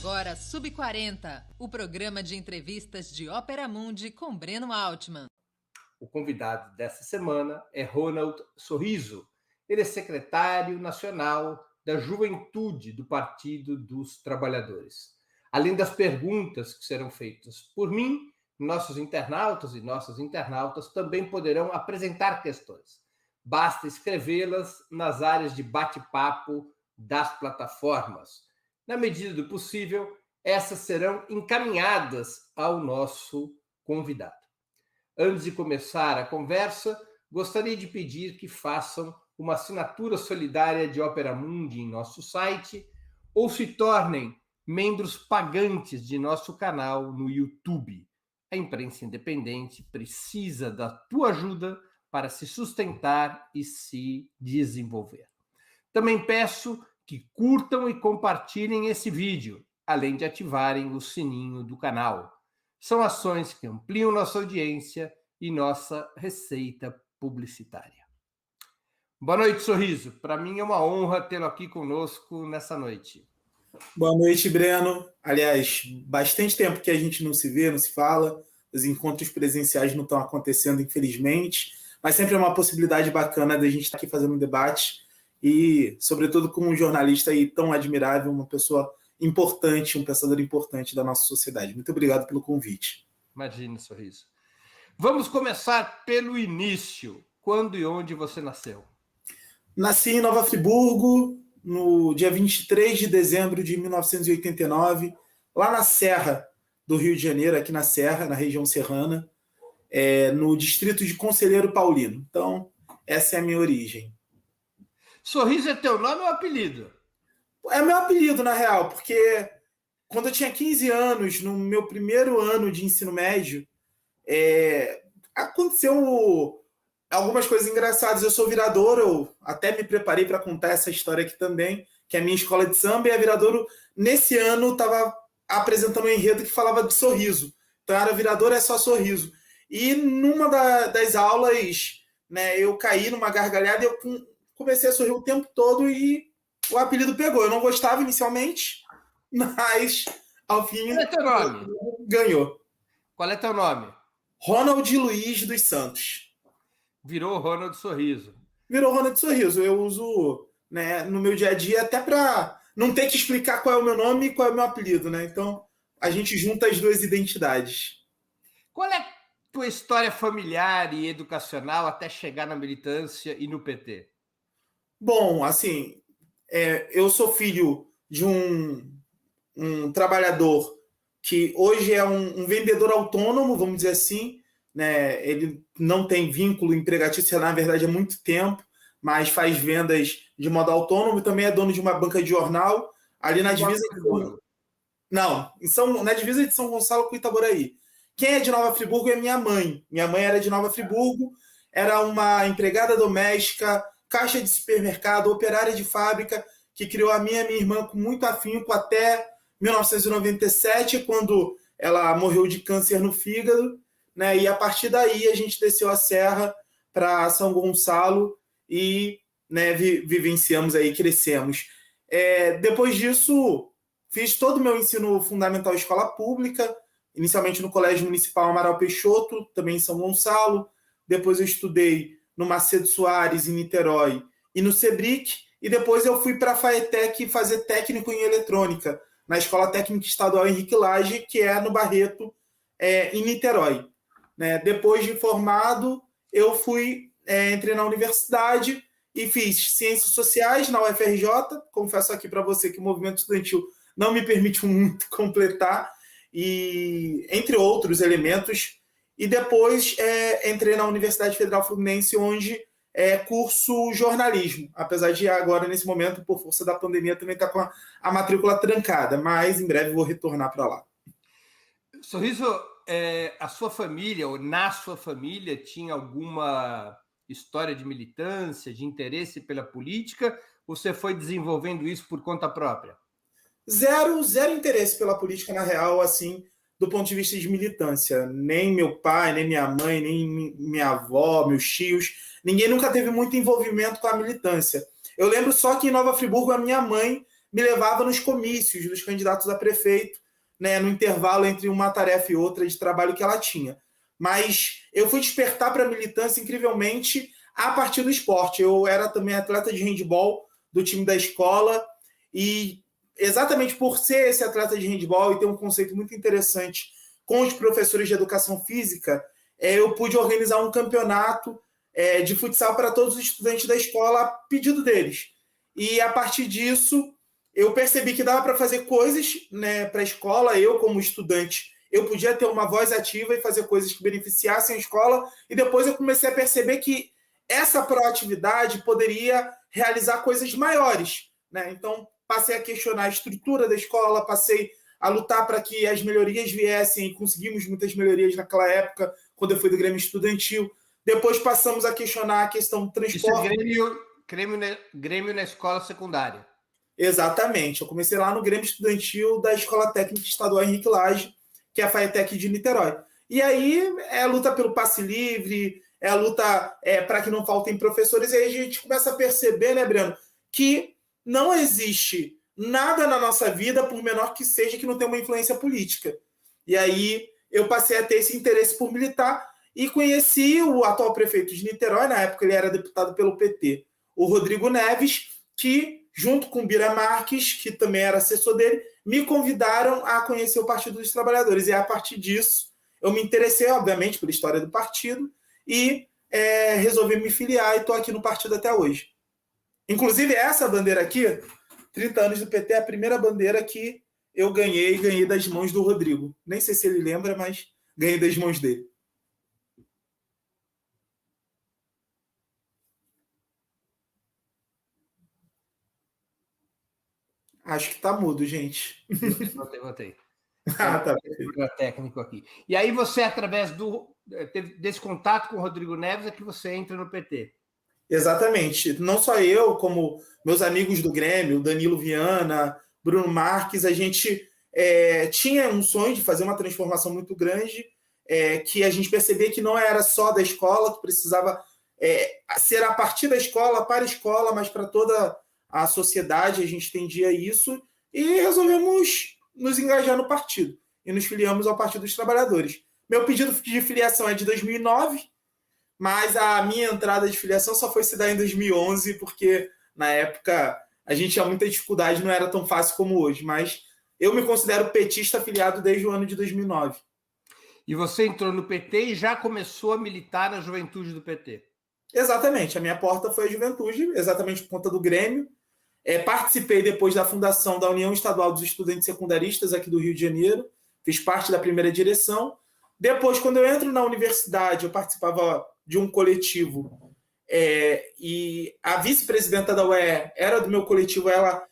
agora Sub40, o programa de entrevistas de Ópera Mundi com Breno Altman. O convidado dessa semana é Ronald Sorriso. Ele é secretário nacional da Juventude do Partido dos Trabalhadores. Além das perguntas que serão feitas por mim, nossos internautas e nossas internautas também poderão apresentar questões. Basta escrevê-las nas áreas de bate-papo das plataformas. Na medida do possível, essas serão encaminhadas ao nosso convidado. Antes de começar a conversa, gostaria de pedir que façam uma assinatura solidária de Ópera Mundi em nosso site ou se tornem membros pagantes de nosso canal no YouTube. A imprensa independente precisa da tua ajuda para se sustentar e se desenvolver. Também peço que curtam e compartilhem esse vídeo, além de ativarem o sininho do canal. São ações que ampliam nossa audiência e nossa receita publicitária. Boa noite, Sorriso. Para mim é uma honra tê-lo aqui conosco nessa noite. Boa noite, Breno. Aliás, bastante tempo que a gente não se vê, não se fala. Os encontros presenciais não estão acontecendo, infelizmente. Mas sempre é uma possibilidade bacana da gente estar aqui fazendo um debate e, sobretudo, com um jornalista aí tão admirável, uma pessoa importante, um pensador importante da nossa sociedade. Muito obrigado pelo convite. Imagine, Sorriso. Vamos começar pelo início. Quando e onde você nasceu? Nasci em Nova Friburgo, no dia 23 de dezembro de 1989, lá na Serra do Rio de Janeiro, aqui na Serra, na região serrana, no distrito de Conselheiro Paulino. Então, essa é a minha origem. Sorriso é teu nome ou apelido? É meu apelido, na real, porque quando eu tinha 15 anos, no meu primeiro ano de ensino médio, aconteceu algumas coisas engraçadas. Eu sou viradouro, eu até me preparei para contar essa história aqui também, que é a minha escola de samba, e a viradouro, nesse ano, estava apresentando um enredo que falava de sorriso. Então, era viradouro, é só sorriso. E numa das aulas, né, eu caí numa gargalhada e eu comecei a sorrir o tempo todo e o apelido pegou. Eu não gostava inicialmente, mas ao fim Qual é teu nome? Ganhou. Qual é teu nome? Ronald Luiz dos Santos. Virou Ronald Sorriso. Virou Ronald Sorriso. Eu uso, né, no meu dia a dia até para não ter que explicar qual é o meu nome e qual é o meu apelido, né? Então a gente junta as duas identidades. Qual é a tua história familiar e educacional até chegar na militância e no PT? Bom, assim, eu sou filho de um trabalhador que hoje é um vendedor autônomo, vamos dizer assim, né? Ele não tem vínculo empregatício, na verdade, há muito tempo, mas faz vendas de modo autônomo e também é dono de uma banca de jornal ali na divisa de na divisa de São Gonçalo com Itaboraí. Quem é de Nova Friburgo é minha mãe. Minha mãe era de Nova Friburgo, era uma empregada doméstica, caixa de supermercado, operária de fábrica, que criou a minha e minha irmã com muito afinco até 1997, quando ela morreu de câncer no fígado, né? E a partir daí a gente desceu a serra para São Gonçalo e, né, vivenciamos aí, crescemos. Depois disso, fiz todo o meu ensino fundamental em escola pública, inicialmente no Colégio Municipal Amaral Peixoto, também em São Gonçalo. Depois eu estudei no Macedo Soares, em Niterói, e no Sebric, e depois eu fui para a FAETEC fazer técnico em eletrônica, na Escola Técnica Estadual Henrique Lage, que é no Barreto, em Niterói. Né? Depois de formado, eu entrei na universidade e fiz Ciências Sociais na UFRJ. Confesso aqui para você que o movimento estudantil não me permite muito completar, e entre outros elementos. E depois entrei na Universidade Federal Fluminense, onde curso jornalismo, apesar de agora, nesse momento, por força da pandemia, também está com a matrícula trancada, mas em breve vou retornar para lá. Sorriso, a sua família, ou na sua família, tinha alguma história de militância, de interesse pela política, ou você foi desenvolvendo isso por conta própria? Zero interesse pela política, na real, assim, do ponto de vista de militância. Nem meu pai, nem minha mãe, nem minha avó, meus tios, ninguém nunca teve muito envolvimento com a militância. Eu lembro só que em Nova Friburgo a minha mãe me levava nos comícios dos candidatos a prefeito, né, no intervalo entre uma tarefa e outra de trabalho que ela tinha. Mas eu fui despertar para a militância, incrivelmente, a partir do esporte. Eu era também atleta de handebol do time da escola, e exatamente por ser esse atleta de handebol e ter um conceito muito interessante com os professores de educação física, eu pude organizar um campeonato de futsal para todos os estudantes da escola a pedido deles. E a partir disso, eu percebi que dava para fazer coisas, né, para a escola. Eu, como estudante, eu podia ter uma voz ativa e fazer coisas que beneficiassem a escola. E depois eu comecei a perceber que essa proatividade poderia realizar coisas maiores, né? Então, passei a questionar a estrutura da escola, passei a lutar para que as melhorias viessem, e conseguimos muitas melhorias naquela época, quando eu fui do Grêmio Estudantil. Depois passamos a questionar a questão do transporte. Isso é Grêmio na escola secundária. Exatamente. Eu comecei lá no Grêmio Estudantil da Escola Técnica Estadual Henrique Lage, que é a FATEC de Niterói. E aí é a luta pelo passe livre, é a luta para que não faltem professores. E aí a gente começa a perceber, né, Breno, que não existe nada na nossa vida, por menor que seja, que não tenha uma influência política. E aí eu passei a ter esse interesse por militar e conheci o atual prefeito de Niterói, na época ele era deputado pelo PT, o Rodrigo Neves, que, junto com o Bira Marques, que também era assessor dele, me convidaram a conhecer o Partido dos Trabalhadores. E a partir disso, eu me interessei, obviamente, pela história do partido e resolvi me filiar e estou aqui no partido até hoje. Inclusive, essa bandeira aqui, 30 anos do PT, é a primeira bandeira que eu ganhei das mãos do Rodrigo. Nem sei se ele lembra, mas ganhei das mãos dele. Acho que tá mudo, gente. Voltei. Tá. Técnico aqui. E aí você, através desse contato com o Rodrigo Neves, é que você entra no PT. Exatamente. Não só eu, como meus amigos do Grêmio, Danilo Viana, Bruno Marques, a gente tinha um sonho de fazer uma transformação muito grande, que a gente percebia que não era só da escola, que precisava ser a partir da escola, para a escola, mas para toda a sociedade. A gente entendia isso e resolvemos nos engajar no partido e nos filiamos ao Partido dos Trabalhadores. Meu pedido de filiação é de 2009, mas a minha entrada de filiação só foi se dar em 2011, porque na época a gente tinha muita dificuldade, não era tão fácil como hoje, mas eu me considero petista afiliado desde o ano de 2009. E você entrou no PT e já começou a militar na juventude do PT? Exatamente, a minha porta foi a juventude, exatamente por conta do Grêmio. Participei depois da fundação da União Estadual dos Estudantes Secundaristas aqui do Rio de Janeiro, fiz parte da primeira direção. Depois, quando eu entro na universidade, eu participava de um coletivo e a vice-presidenta da UEE era do meu coletivo. Ela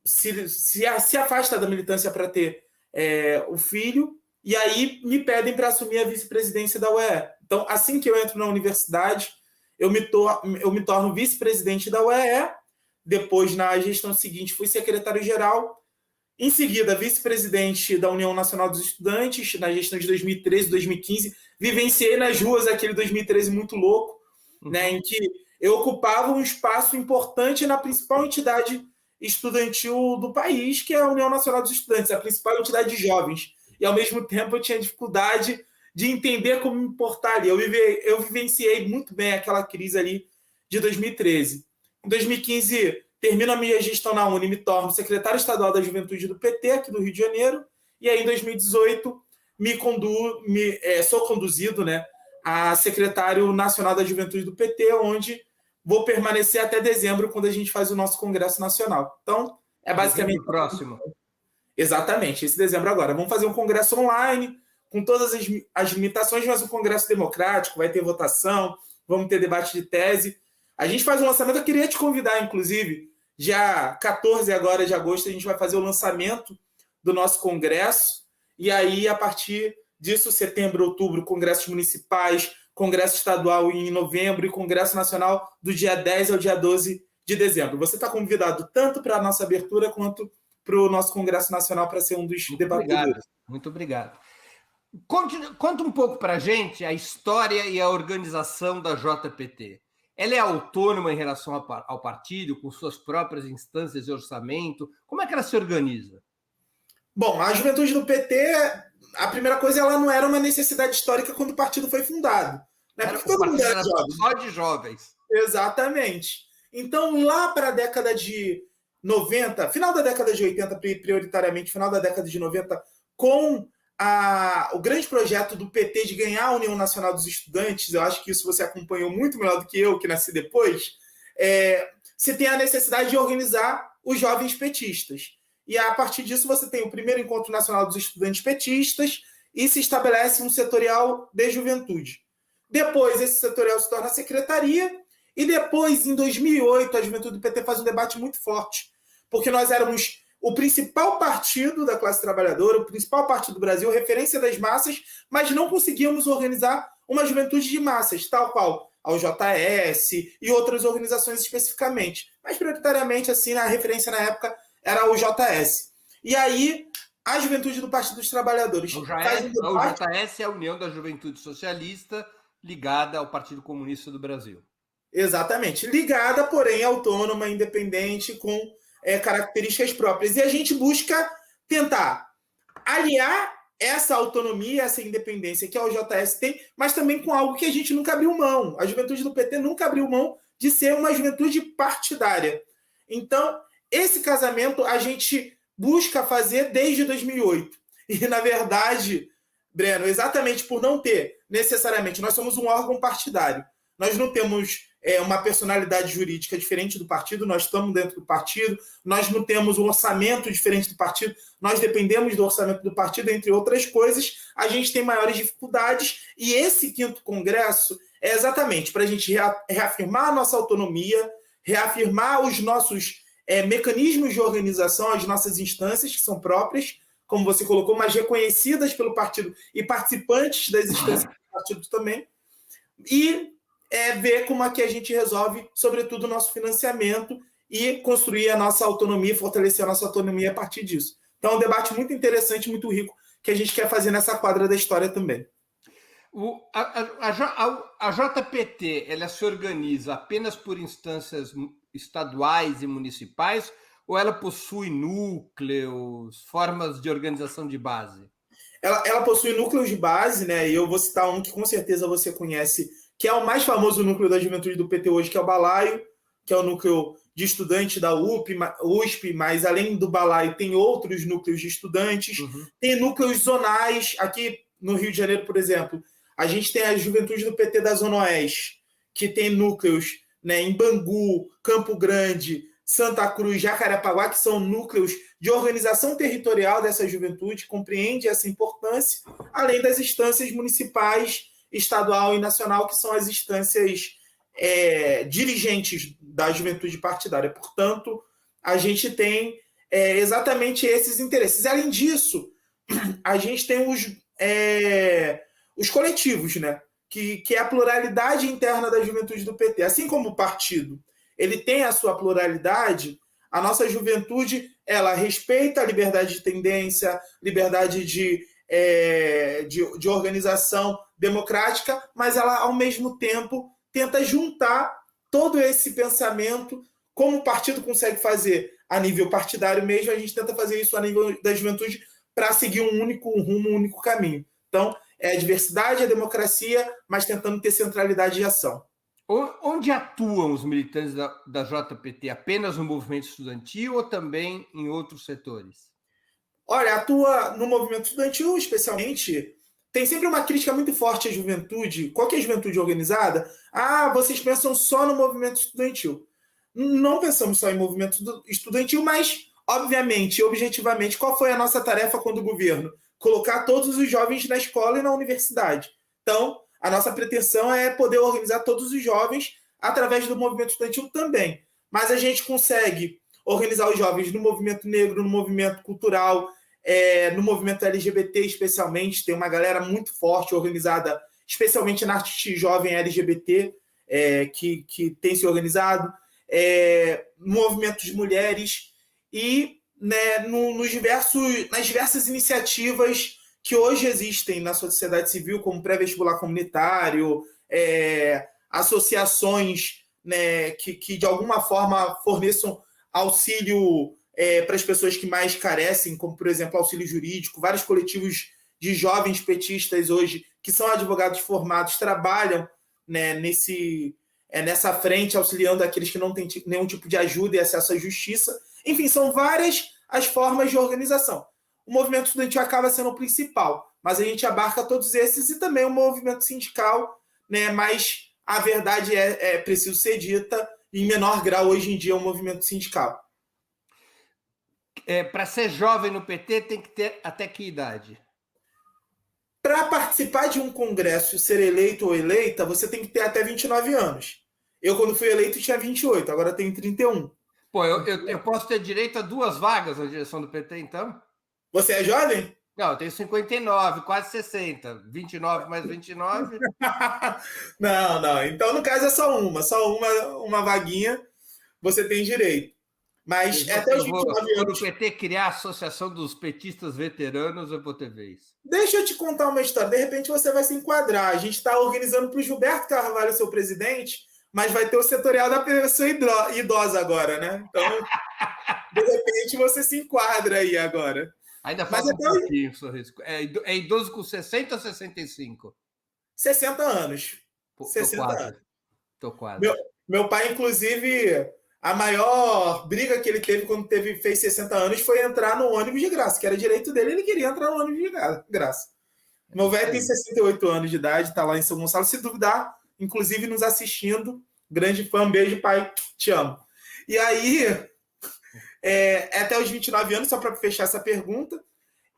se afasta da militância para ter o filho, e aí me pedem para assumir a vice-presidência da UEE. Então, assim que eu entro na universidade, eu me torno vice-presidente da UEE. Depois, na gestão seguinte, fui secretário-geral. Em seguida, vice-presidente da União Nacional dos Estudantes, na gestão de 2013, 2015. Vivenciei nas ruas aquele 2013 muito louco, né, em que eu ocupava um espaço importante na principal entidade estudantil do país, que é a União Nacional dos Estudantes, a principal entidade de jovens. E, ao mesmo tempo, eu tinha dificuldade de entender como me portar ali. Eu vivenciei muito bem aquela crise ali de 2013. Em 2015, termino a minha gestão na Uni, me torno secretário estadual da Juventude do PT, aqui do Rio de Janeiro, e aí em 2018 sou conduzido, né, a secretário nacional da Juventude do PT, onde vou permanecer até dezembro, quando a gente faz o nosso Congresso Nacional. Então, é basicamente... O próximo. Exatamente, esse dezembro agora. Vamos fazer um congresso online, com todas as limitações, mas um congresso democrático, vai ter votação, vamos ter debate de tese. A gente faz um lançamento, eu queria te convidar, inclusive, dia 14 agora de agosto, a gente vai fazer o lançamento do nosso congresso, e aí, a partir disso, setembro, outubro, congressos municipais, congresso estadual em novembro e congresso nacional do dia 10 ao dia 12 de dezembro. Você está convidado tanto para a nossa abertura quanto para o nosso congresso nacional para ser um dos debatedores. Muito obrigado. Conta um pouco para a gente a história e a organização da JPT. ela é autônoma em relação ao partido, com suas próprias instâncias de orçamento? Como é que ela se organiza? Bom, a juventude do PT, a primeira coisa, ela não era uma necessidade histórica quando o partido foi fundado. Né? Porque todo mundo era jovem. Só de jovens. Exatamente. Então, lá para a década de 90, final da década de 80, prioritariamente, final da década de 90, com o grande projeto do PT de ganhar a União Nacional dos Estudantes, eu acho que isso você acompanhou muito melhor do que eu, que nasci depois, você tem a necessidade de organizar os jovens petistas. E a partir disso você tem o primeiro Encontro Nacional dos Estudantes Petistas e se estabelece um setorial de juventude. Depois, esse setorial se torna secretaria e depois, em 2008, a juventude do PT faz um debate muito forte, porque nós éramos o principal partido da classe trabalhadora, o principal partido do Brasil, referência das massas, mas não conseguíamos organizar uma juventude de massas, tal qual ao JS e outras organizações especificamente. Mas, prioritariamente, assim, a referência na época era o JS. E aí, a juventude do Partido dos Trabalhadores o JS é a União da Juventude Socialista, ligada ao Partido Comunista do Brasil. Exatamente. Ligada, porém, autônoma, independente, com características próprias. E a gente busca tentar aliar essa autonomia, essa independência que a OJS tem, mas também com algo que a gente nunca abriu mão. A juventude do PT nunca abriu mão de ser uma juventude partidária. Então, esse casamento a gente busca fazer desde 2008. E, na verdade, Breno, exatamente por não ter, necessariamente, nós somos um órgão partidário. Nós não temos uma personalidade jurídica diferente do partido, nós estamos dentro do partido, nós não temos um orçamento diferente do partido, nós dependemos do orçamento do partido, entre outras coisas, a gente tem maiores dificuldades, e esse 5º Congresso é exatamente para a gente reafirmar a nossa autonomia, reafirmar os nossos mecanismos de organização, as nossas instâncias, que são próprias, como você colocou, mas reconhecidas pelo partido e participantes das instâncias do partido também, e ver como é que a gente resolve, sobretudo, o nosso financiamento e construir a nossa autonomia, fortalecer a nossa autonomia a partir disso. Então, é um debate muito interessante, muito rico, que a gente quer fazer nessa quadra da história também. A JPT, ela se organiza apenas por instâncias estaduais e municipais, ou ela possui núcleos, formas de organização de base? Ela possui núcleos de base, né? E eu vou citar um que com certeza você conhece, que é o mais famoso núcleo da juventude do PT hoje, que é o Balaio, que é o núcleo de estudante da USP, mas além do Balaio tem outros núcleos de estudantes, tem núcleos zonais, aqui no Rio de Janeiro, por exemplo, a gente tem a juventude do PT da Zona Oeste, que tem núcleos, né, em Bangu, Campo Grande, Santa Cruz, Jacarepaguá, que são núcleos de organização territorial dessa juventude, compreende essa importância, além das instâncias municipais, estadual e nacional, que são as instâncias dirigentes da juventude partidária. Portanto, a gente tem exatamente esses interesses. Além disso, a gente tem os coletivos, né? Que é a pluralidade interna da juventude do PT. Assim como o partido ele tem a sua pluralidade, a nossa juventude ela respeita a liberdade de tendência, liberdade de organização democrática, mas ela, ao mesmo tempo, tenta juntar todo esse pensamento, como o partido consegue fazer a nível partidário mesmo, a gente tenta fazer isso a nível da juventude para seguir um único rumo, um único caminho. Então, é a diversidade, a democracia, mas tentando ter centralidade de ação. Onde atuam os militantes da JPT? Apenas no movimento estudantil ou também em outros setores? Olha, atua no movimento estudantil, especialmente. Tem sempre uma crítica muito forte à juventude. Qual que é a juventude organizada? Vocês pensam só no movimento estudantil. Não pensamos só em movimento estudantil, mas, obviamente, objetivamente, qual foi a nossa tarefa quando o governo? Colocar todos os jovens na escola e na universidade. Então, a nossa pretensão é poder organizar todos os jovens através do movimento estudantil também. Mas a gente consegue organizar os jovens no movimento negro, no movimento cultural, no movimento LGBT especialmente. Tem uma galera muito forte organizada, especialmente na arte jovem LGBT, que tem se organizado, no movimento de mulheres e, né, nas diversas iniciativas que hoje existem na sociedade civil, como pré-vestibular comunitário, associações né, que de alguma forma forneçam auxílio para as pessoas que mais carecem, como, por exemplo, auxílio jurídico. Vários coletivos de jovens petistas hoje, que são advogados formados, trabalham, né, nessa frente, auxiliando aqueles que não têm nenhum tipo de ajuda e acesso à justiça. Enfim, são várias as formas de organização. O movimento estudantil acaba sendo o principal, mas a gente abarca todos esses e também o movimento sindical, né, mas a verdade é preciso ser dita, em menor grau hoje em dia o movimento sindical. Para ser jovem no PT tem que ter até que idade? Para participar de um congresso e ser eleito ou eleita, você tem que ter até 29 anos. Eu, quando fui eleito, tinha 28, agora tenho 31. Pô, eu posso ter direito a 2 vagas na direção do PT, então? Você é jovem? Não, eu tenho 59, quase 60. 29 mais 29. Não. Então, no caso, é só uma vaguinha, você tem direito. Mas até os 29 anos... Quando o PT criar a Associação dos Petistas Veteranos, eu vou ter vez. Deixa eu te contar uma história. De repente, você vai se enquadrar. A gente está organizando para o Gilberto Carvalho ser o presidente, mas vai ter o setorial da pessoa idosa agora, né? Então, de repente, você se enquadra aí agora. Ainda falta um pouquinho, Sorriso. É idoso com 60 ou 65? 60 anos. Pô, 60 anos. Tô quase. Meu pai, inclusive, a maior briga que ele teve quando fez 60 anos foi entrar no ônibus de graça, que era direito dele, ele queria entrar no ônibus de graça. Meu velho tem 68 anos de idade, tá lá em São Gonçalo. Se duvidar, inclusive nos assistindo, grande fã, beijo, pai, te amo. E aí, até os 29 anos, só para fechar essa pergunta.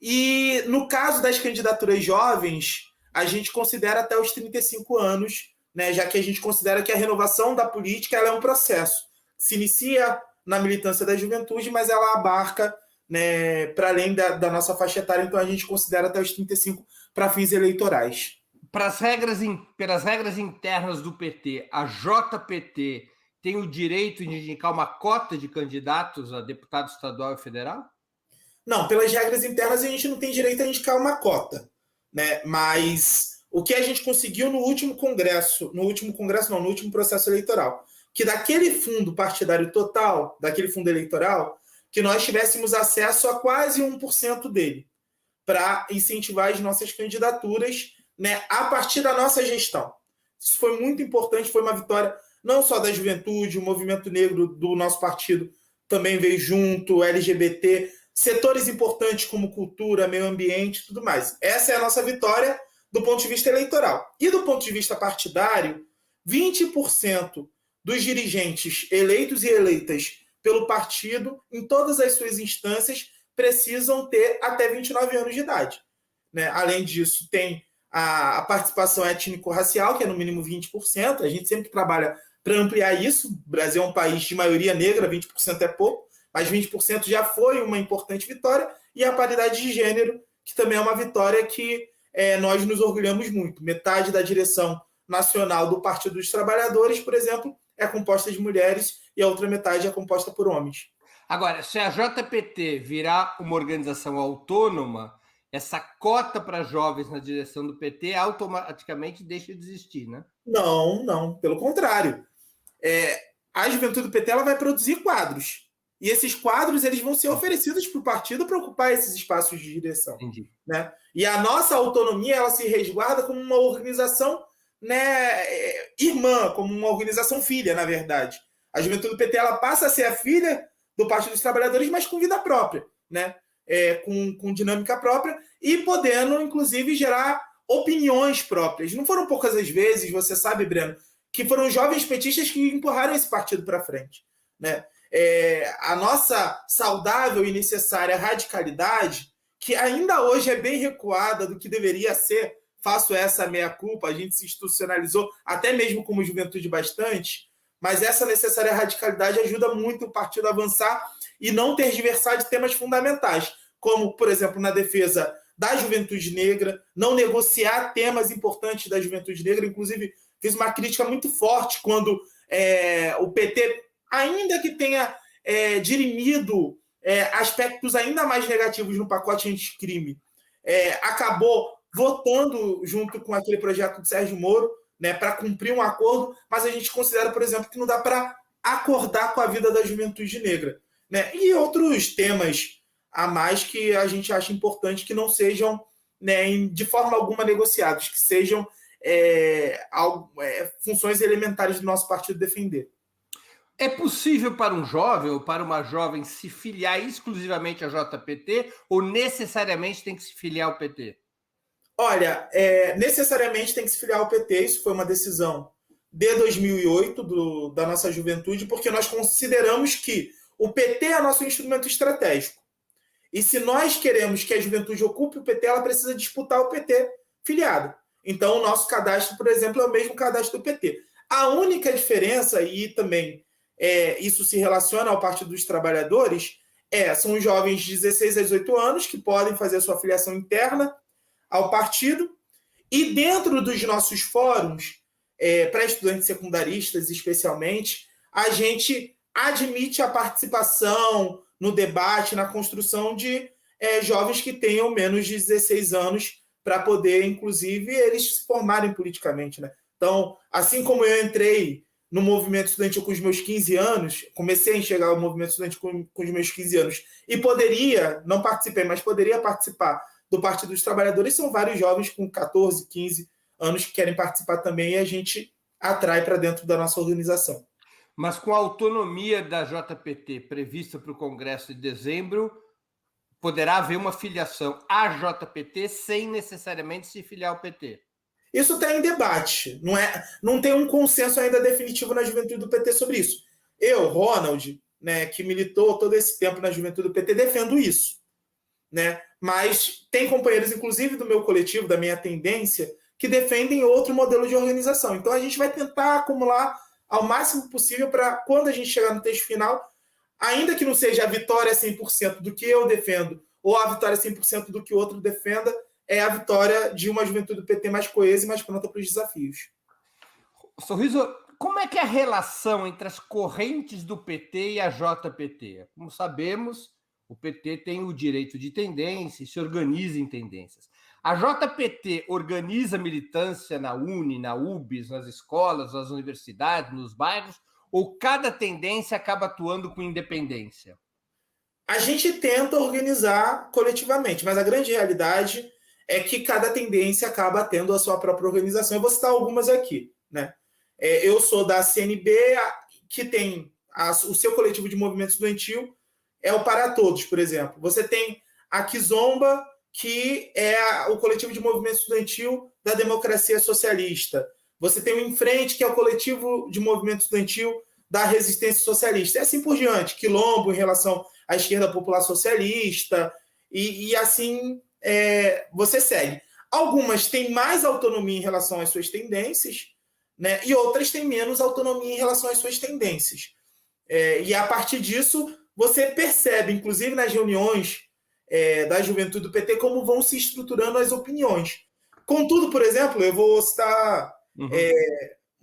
E no caso das candidaturas jovens, a gente considera até os 35 anos, né, já que a gente considera que a renovação da política ela é um processo. Se inicia na militância da juventude, mas ela abarca, né, para além da nossa faixa etária, então a gente considera até os 35 para fins eleitorais. Pelas regras internas do PT, a JPT tem o direito de indicar uma cota de candidatos a deputado estadual e federal? Não, pelas regras internas a gente não tem direito a indicar uma cota, né? Mas o que a gente conseguiu no último processo eleitoral, que daquele fundo partidário total, daquele fundo eleitoral, que nós tivéssemos acesso a quase 1% dele, para incentivar as nossas candidaturas, né, a partir da nossa gestão. Isso foi muito importante, foi uma vitória não só da juventude, o movimento negro do nosso partido também veio junto, LGBT, setores importantes como cultura, meio ambiente e tudo mais. Essa é a nossa vitória do ponto de vista eleitoral. E do ponto de vista partidário, 20% dos dirigentes eleitos e eleitas pelo partido, em todas as suas instâncias, precisam ter até 29 anos de idade. Né? Além disso, tem a participação étnico-racial, que é no mínimo 20%. A gente sempre trabalha para ampliar isso. O Brasil é um país de maioria negra, 20% é pouco, mas 20% já foi uma importante vitória. E a paridade de gênero, que também é uma vitória que nós nos orgulhamos muito. Metade da direção nacional do Partido dos Trabalhadores, por exemplo, é composta de mulheres e a outra metade é composta por homens. Agora, se a JPT virar uma organização autônoma, essa cota para jovens na direção do PT automaticamente deixa de existir, né? Não. Pelo contrário. A juventude do PT ela vai produzir quadros. E esses quadros eles vão ser oferecidos para o partido para ocupar esses espaços de direção. Entendi. Né? E a nossa autonomia ela se resguarda como uma organização, né, irmã, como uma organização filha, na verdade. A juventude do PT ela passa a ser a filha do Partido dos Trabalhadores, mas com vida própria, né? Com dinâmica própria e podendo, inclusive, gerar opiniões próprias. Não foram poucas as vezes, você sabe, Breno, que foram jovens petistas que empurraram esse partido para frente. Né? A nossa saudável e necessária radicalidade, que ainda hoje é bem recuada do que deveria ser, faço essa meia-culpa, a gente se institucionalizou, até mesmo como juventude bastante, mas essa necessária radicalidade ajuda muito o partido a avançar e não tergiversar de temas fundamentais, como, por exemplo, na defesa da juventude negra, não negociar temas importantes da juventude negra. Inclusive, fiz uma crítica muito forte quando o PT, ainda que tenha dirimido aspectos ainda mais negativos no pacote anticrime, acabou votando junto com aquele projeto de Sérgio Moro, né, para cumprir um acordo, mas a gente considera, por exemplo, que não dá para acordar com a vida da juventude negra, né? E outros temas a mais que a gente acha importante que não sejam, né, de forma alguma negociados, que sejam funções elementares do nosso partido defender. É possível para um jovem ou para uma jovem se filiar exclusivamente à JPT ou necessariamente tem que se filiar ao PT? Olha, necessariamente tem que se filiar ao PT, isso foi uma decisão de 2008 da nossa juventude, porque nós consideramos que o PT é nosso instrumento estratégico. E se nós queremos que a juventude ocupe o PT, ela precisa disputar o PT filiado. Então, o nosso cadastro, por exemplo, é o mesmo cadastro do PT. A única diferença, e também isso se relaciona ao Partido dos Trabalhadores, são os jovens de 16 a 18 anos que podem fazer a sua filiação interna ao partido. E dentro dos nossos fóruns, para estudantes secundaristas especialmente, a gente admite a participação no debate, na construção de jovens que tenham menos de 16 anos para poder, inclusive, eles se formarem politicamente, né? Então, assim como eu entrei no movimento estudantil com os meus 15 anos, comecei a enxergar o movimento estudantil com os meus 15 anos, e poderia, não participei, mas poderia participar do Partido dos Trabalhadores, são vários jovens com 14, 15 anos que querem participar também, e a gente atrai para dentro da nossa organização. Mas com a autonomia da JPT prevista para o Congresso de dezembro, poderá haver uma filiação à JPT sem necessariamente se filiar ao PT? Isso está em debate, não tem um consenso ainda definitivo na juventude do PT sobre isso. Eu, Ronald, né, que militou todo esse tempo na juventude do PT, defendo isso, né? Mas tem companheiros, inclusive do meu coletivo, da minha tendência, que defendem outro modelo de organização. Então a gente vai tentar acumular ao máximo possível para, quando a gente chegar no texto final, ainda que não seja a vitória 100% do que eu defendo ou a vitória 100% do que o outro defenda, é a vitória de uma juventude do PT mais coesa e mais pronta para os desafios. Sorriso, como é que é a relação entre as correntes do PT e a JPT? Como sabemos, o PT tem o direito de tendência e se organiza em tendências. A JPT organiza militância na UNE, na UBS, nas escolas, nas universidades, nos bairros, ou cada tendência acaba atuando com independência? A gente tenta organizar coletivamente, mas a grande realidade é que cada tendência acaba tendo a sua própria organização. Eu vou citar algumas aqui, né? Eu sou da CNB, que tem o seu coletivo de movimento estudantil, é o Para Todos, por exemplo. Você tem a Kizomba, que é o coletivo de movimento estudantil da democracia socialista. Você tem o Em Frente, que é o coletivo de movimento estudantil da resistência socialista. E assim por diante. Quilombo, em relação à esquerda popular socialista, e assim você segue. Algumas têm mais autonomia em relação às suas tendências, né? E outras têm menos autonomia em relação às suas tendências. E a partir disso, você percebe, inclusive nas reuniões da juventude do PT, como vão se estruturando as opiniões. Contudo, por exemplo, eu vou citar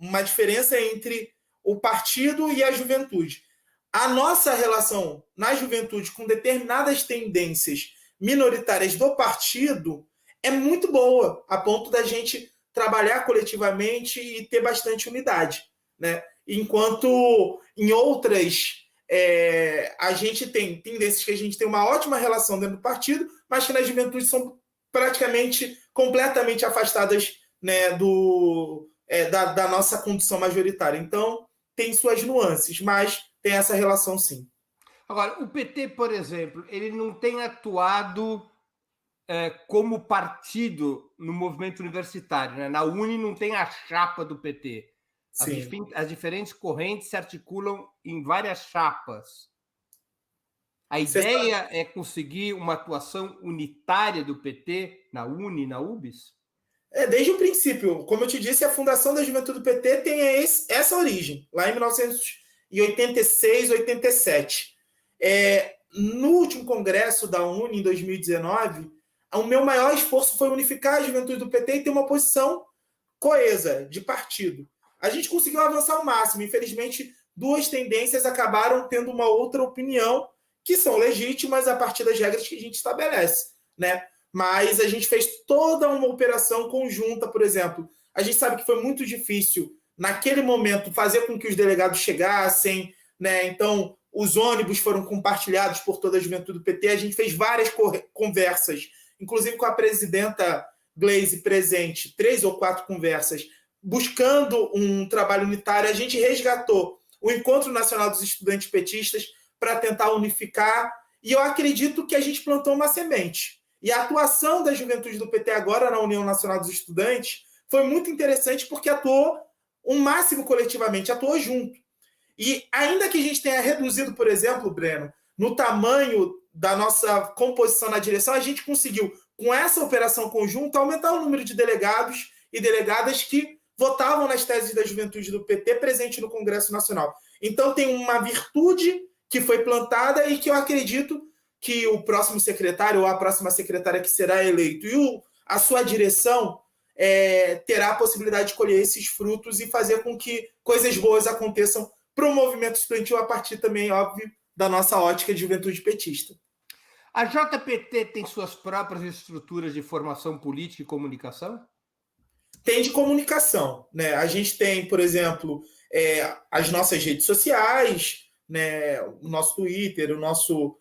uma diferença entre o partido e a juventude. A nossa relação na juventude com determinadas tendências minoritárias do partido é muito boa, a ponto da gente trabalhar coletivamente e ter bastante unidade, né? Enquanto em outras a gente tem tendências que a gente tem uma ótima relação dentro do partido, mas que na juventude são praticamente completamente afastadas, né, da nossa condição majoritária. Então, tem suas nuances, mas tem essa relação sim. Agora, o PT, por exemplo, ele não tem atuado como partido no movimento universitário, né? Na UNE não tem a chapa do PT. As diferentes correntes se articulam em várias chapas. A ideia é conseguir uma atuação unitária do PT na UNE e na UBS? Desde o princípio. Como eu te disse, a fundação da Juventude do PT tem essa origem, lá em 1986, 87. No último congresso da UNE, em 2019, o meu maior esforço foi unificar a Juventude do PT e ter uma posição coesa, de partido. A gente conseguiu avançar ao máximo. Infelizmente, duas tendências acabaram tendo uma outra opinião, que são legítimas a partir das regras que a gente estabelece, né? Mas a gente fez toda uma operação conjunta, por exemplo. A gente sabe que foi muito difícil, naquele momento, fazer com que os delegados chegassem, né? Então, os ônibus foram compartilhados por toda a juventude do PT. A gente fez várias conversas, inclusive com a presidenta Gleisi presente, 3 ou 4 conversas, buscando um trabalho unitário. A gente resgatou o Encontro Nacional dos Estudantes Petistas para tentar unificar, e eu acredito que a gente plantou uma semente. E a atuação da juventude do PT agora na União Nacional dos Estudantes foi muito interessante, porque atuou o máximo coletivamente, atuou junto. E ainda que a gente tenha reduzido, por exemplo, Breno, no tamanho da nossa composição na direção, a gente conseguiu, com essa operação conjunta, aumentar o número de delegados e delegadas que votavam nas teses da juventude do PT presente no Congresso Nacional. Então tem uma virtude que foi plantada e que eu acredito que o próximo secretário ou a próxima secretária que será eleito e a sua direção terá a possibilidade de colher esses frutos e fazer com que coisas boas aconteçam para o movimento estudantil a partir também, óbvio, da nossa ótica de juventude petista. A JPT tem suas próprias estruturas de formação política e comunicação? Tem de comunicação, né? A gente tem, por exemplo, as nossas redes sociais, né? O nosso Twitter, o nosso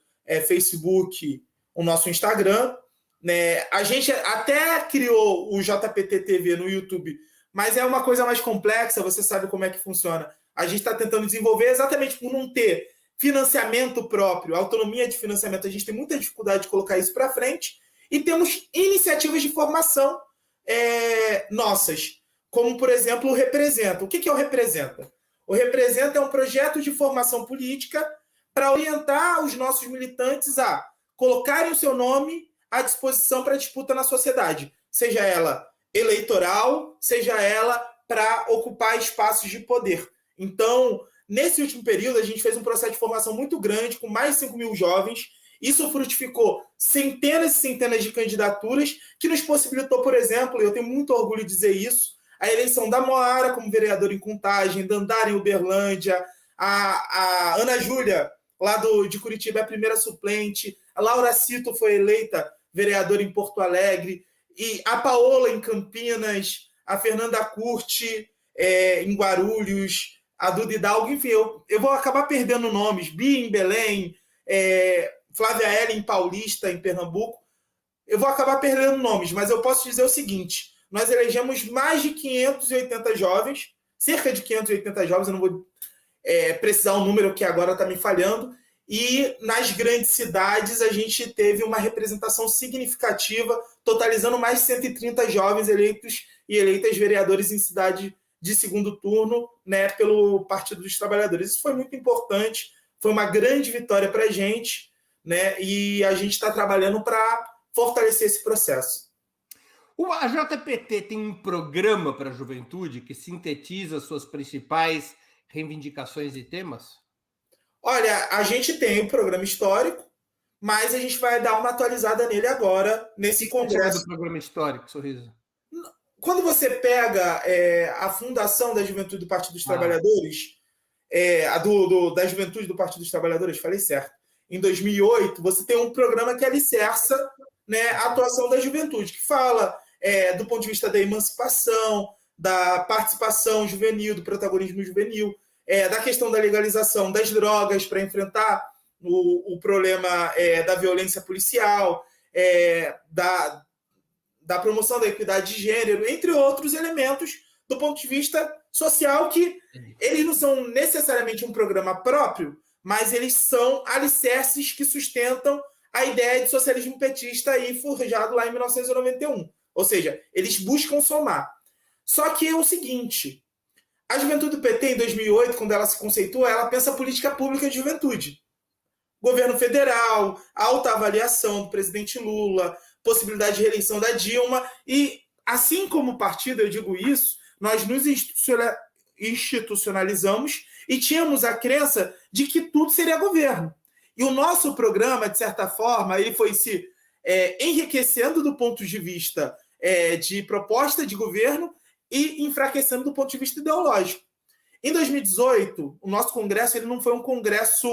Facebook, o nosso Instagram, né? A gente até criou o JPT TV no YouTube, mas é uma coisa mais complexa, você sabe como é que funciona. A gente está tentando desenvolver exatamente por não ter financiamento próprio, autonomia de financiamento. A gente tem muita dificuldade de colocar isso para frente, e temos iniciativas de formação nossas, como, por exemplo, o Representa. O que é o Representa? O Representa é um projeto de formação política para orientar os nossos militantes a colocarem o seu nome à disposição para disputa na sociedade, seja ela eleitoral, seja ela para ocupar espaços de poder. Então, nesse último período, a gente fez um processo de formação muito grande, com mais de 5 mil jovens. Isso frutificou centenas e centenas de candidaturas, que nos possibilitou, por exemplo, e eu tenho muito orgulho de dizer isso, a eleição da Moara como vereadora em Contagem, Dandara em Uberlândia, a Ana Júlia, lá de Curitiba, é a primeira suplente, a Laura Cito foi eleita vereadora em Porto Alegre, e a Paola em Campinas, a Fernanda Curti em Guarulhos, a Duda Hidalgo, enfim, eu vou acabar perdendo nomes, Bia em Belém, Flávia Ellen em Paulista, em Pernambuco, eu vou acabar perdendo nomes, mas eu posso dizer o seguinte: nós elegemos mais de 580 jovens, cerca de 580 jovens, eu não vou precisar o número que agora está me falhando, e nas grandes cidades a gente teve uma representação significativa, totalizando mais de 130 jovens eleitos e eleitas vereadores em cidade de segundo turno, né, pelo Partido dos Trabalhadores. Isso foi muito importante, foi uma grande vitória para a gente, né, e a gente está trabalhando para fortalecer esse processo. A JPT tem um programa para a juventude que sintetiza suas principais reivindicações e temas? Olha, a gente tem um programa histórico, mas a gente vai dar uma atualizada nele agora, nesse congresso. Do programa histórico, Sorriso? Quando você pega a fundação da Juventude do Partido dos Trabalhadores, da Juventude do Partido dos Trabalhadores, falei certo, em 2008, você tem um programa que alicerça, né, a atuação da juventude, que fala do ponto de vista da emancipação, da participação juvenil, do protagonismo juvenil, da questão da legalização das drogas para enfrentar o problema da violência policial, da promoção da equidade de gênero, entre outros elementos do ponto de vista social, que eles não são necessariamente um programa próprio, mas eles são alicerces que sustentam a ideia de socialismo petista aí forjado lá em 1991. Ou seja, eles buscam somar. Só que é o seguinte: a juventude do PT, em 2008, quando ela se conceitua, ela pensa política pública de juventude. Governo federal, alta avaliação do presidente Lula, possibilidade de reeleição da Dilma, e assim como partido, eu digo isso, nós nos institucionalizamos e tínhamos a crença de que tudo seria governo. E o nosso programa, de certa forma, ele foi se enriquecendo do ponto de vista de proposta de governo e enfraquecendo do ponto de vista ideológico. Em 2018, o nosso congresso ele não foi um congresso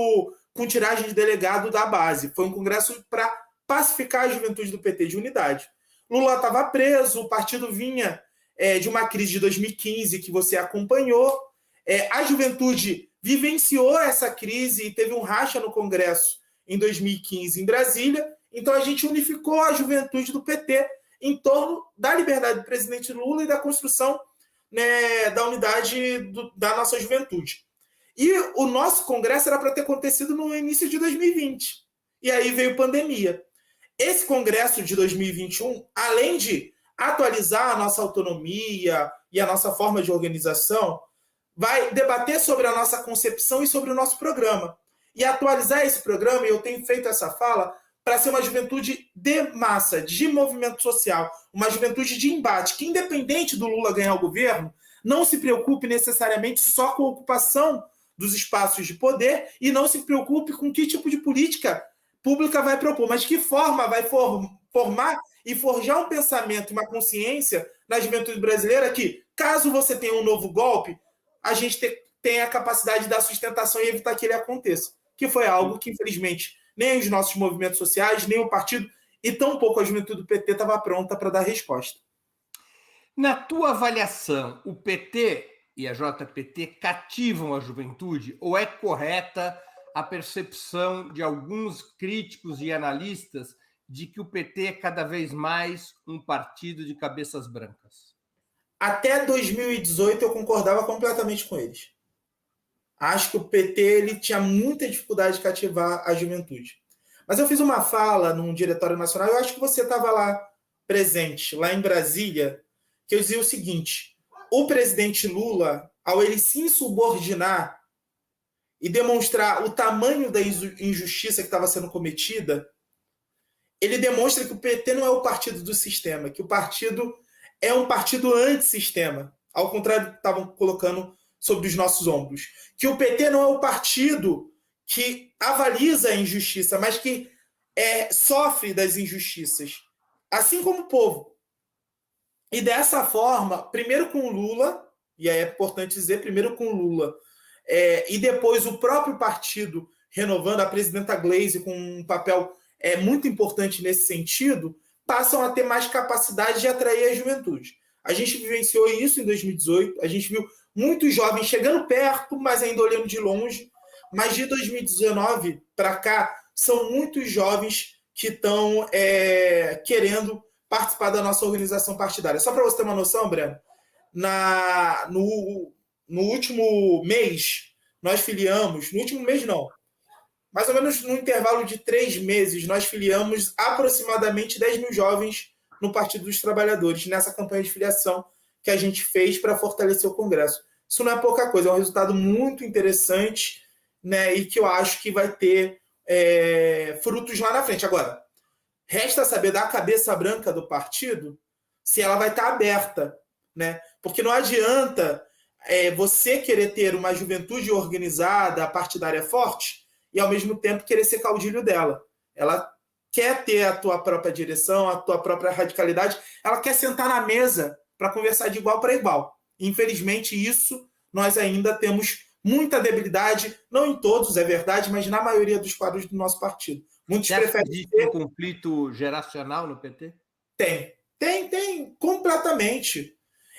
com tiragem de delegado da base, foi um congresso para pacificar a juventude do PT de unidade. Lula estava preso, o partido vinha de uma crise de 2015 que você acompanhou. A juventude vivenciou essa crise e teve um racha no Congresso em 2015 em Brasília. Então, a gente unificou a juventude do PT em torno da liberdade do presidente Lula e da construção, né, da unidade da nossa juventude. E o nosso congresso era para ter acontecido no início de 2020. E aí veio pandemia. Esse congresso de 2021, além de atualizar a nossa autonomia e a nossa forma de organização, vai debater sobre a nossa concepção e sobre o nosso programa. E atualizar esse programa, e eu tenho feito essa fala, para ser uma juventude de massa, de movimento social, uma juventude de embate, que independente do Lula ganhar o governo, não se preocupe necessariamente só com a ocupação dos espaços de poder e não se preocupe com que tipo de política pública vai propor, mas que forma vai formar e forjar um pensamento e uma consciência na juventude brasileira que, caso você tenha um novo golpe, a gente tenha a capacidade da sustentação e evitar que ele aconteça. Que foi algo que, infelizmente, nem os nossos movimentos sociais, nem o partido, e tampouco a juventude do PT estava pronta para dar resposta. Na tua avaliação, o PT e a JPT cativam a juventude ou é correta a percepção de alguns críticos e analistas de que o PT é cada vez mais um partido de cabeças brancas? Até 2018 eu concordava completamente com eles. Acho que o PT ele tinha muita dificuldade de cativar a juventude. Mas eu fiz uma fala num diretório nacional, eu acho que você estava lá presente, lá em Brasília, que eu dizia o seguinte: o presidente Lula, ao ele se insubordinar e demonstrar o tamanho da injustiça que estava sendo cometida, ele demonstra que o PT não é o partido do sistema, que o partido é um partido antissistema, ao contrário do que estavam colocando sobre os nossos ombros. Que o PT não é o partido que avaliza a injustiça, mas que sofre das injustiças, assim como o povo. E dessa forma, primeiro com o Lula, e é importante dizer, primeiro com o Lula, e depois o próprio partido renovando, a presidenta Gleisi com um papel muito importante nesse sentido, passam a ter mais capacidade de atrair a juventude. A gente vivenciou isso em 2018, a gente viu muitos jovens chegando perto, mas ainda olhando de longe. Mas de 2019 para cá, são muitos jovens que estão querendo participar da nossa organização partidária. Só para você ter uma noção, Breno, no último mês, nós filiamos, no último mês não, mais ou menos no intervalo de 3 meses, nós filiamos aproximadamente 10 mil jovens no Partido dos Trabalhadores, nessa campanha de filiação que a gente fez para fortalecer o Congresso. Isso não é pouca coisa, é um resultado muito interessante, né, e que eu acho que vai ter frutos lá na frente. Agora, resta saber da cabeça branca do partido se ela vai estar aberta, né? Porque não adianta você querer ter uma juventude organizada, partidária forte, e ao mesmo tempo querer ser caudilho dela. Ela quer ter a tua própria direção, a tua própria radicalidade, ela quer sentar na mesa para conversar de igual para igual. Infelizmente, isso nós ainda temos muita debilidade, não em todos, é verdade, mas na maioria dos quadros do nosso partido. Muitos preferem existe um conflito geracional no PT? Tem, completamente.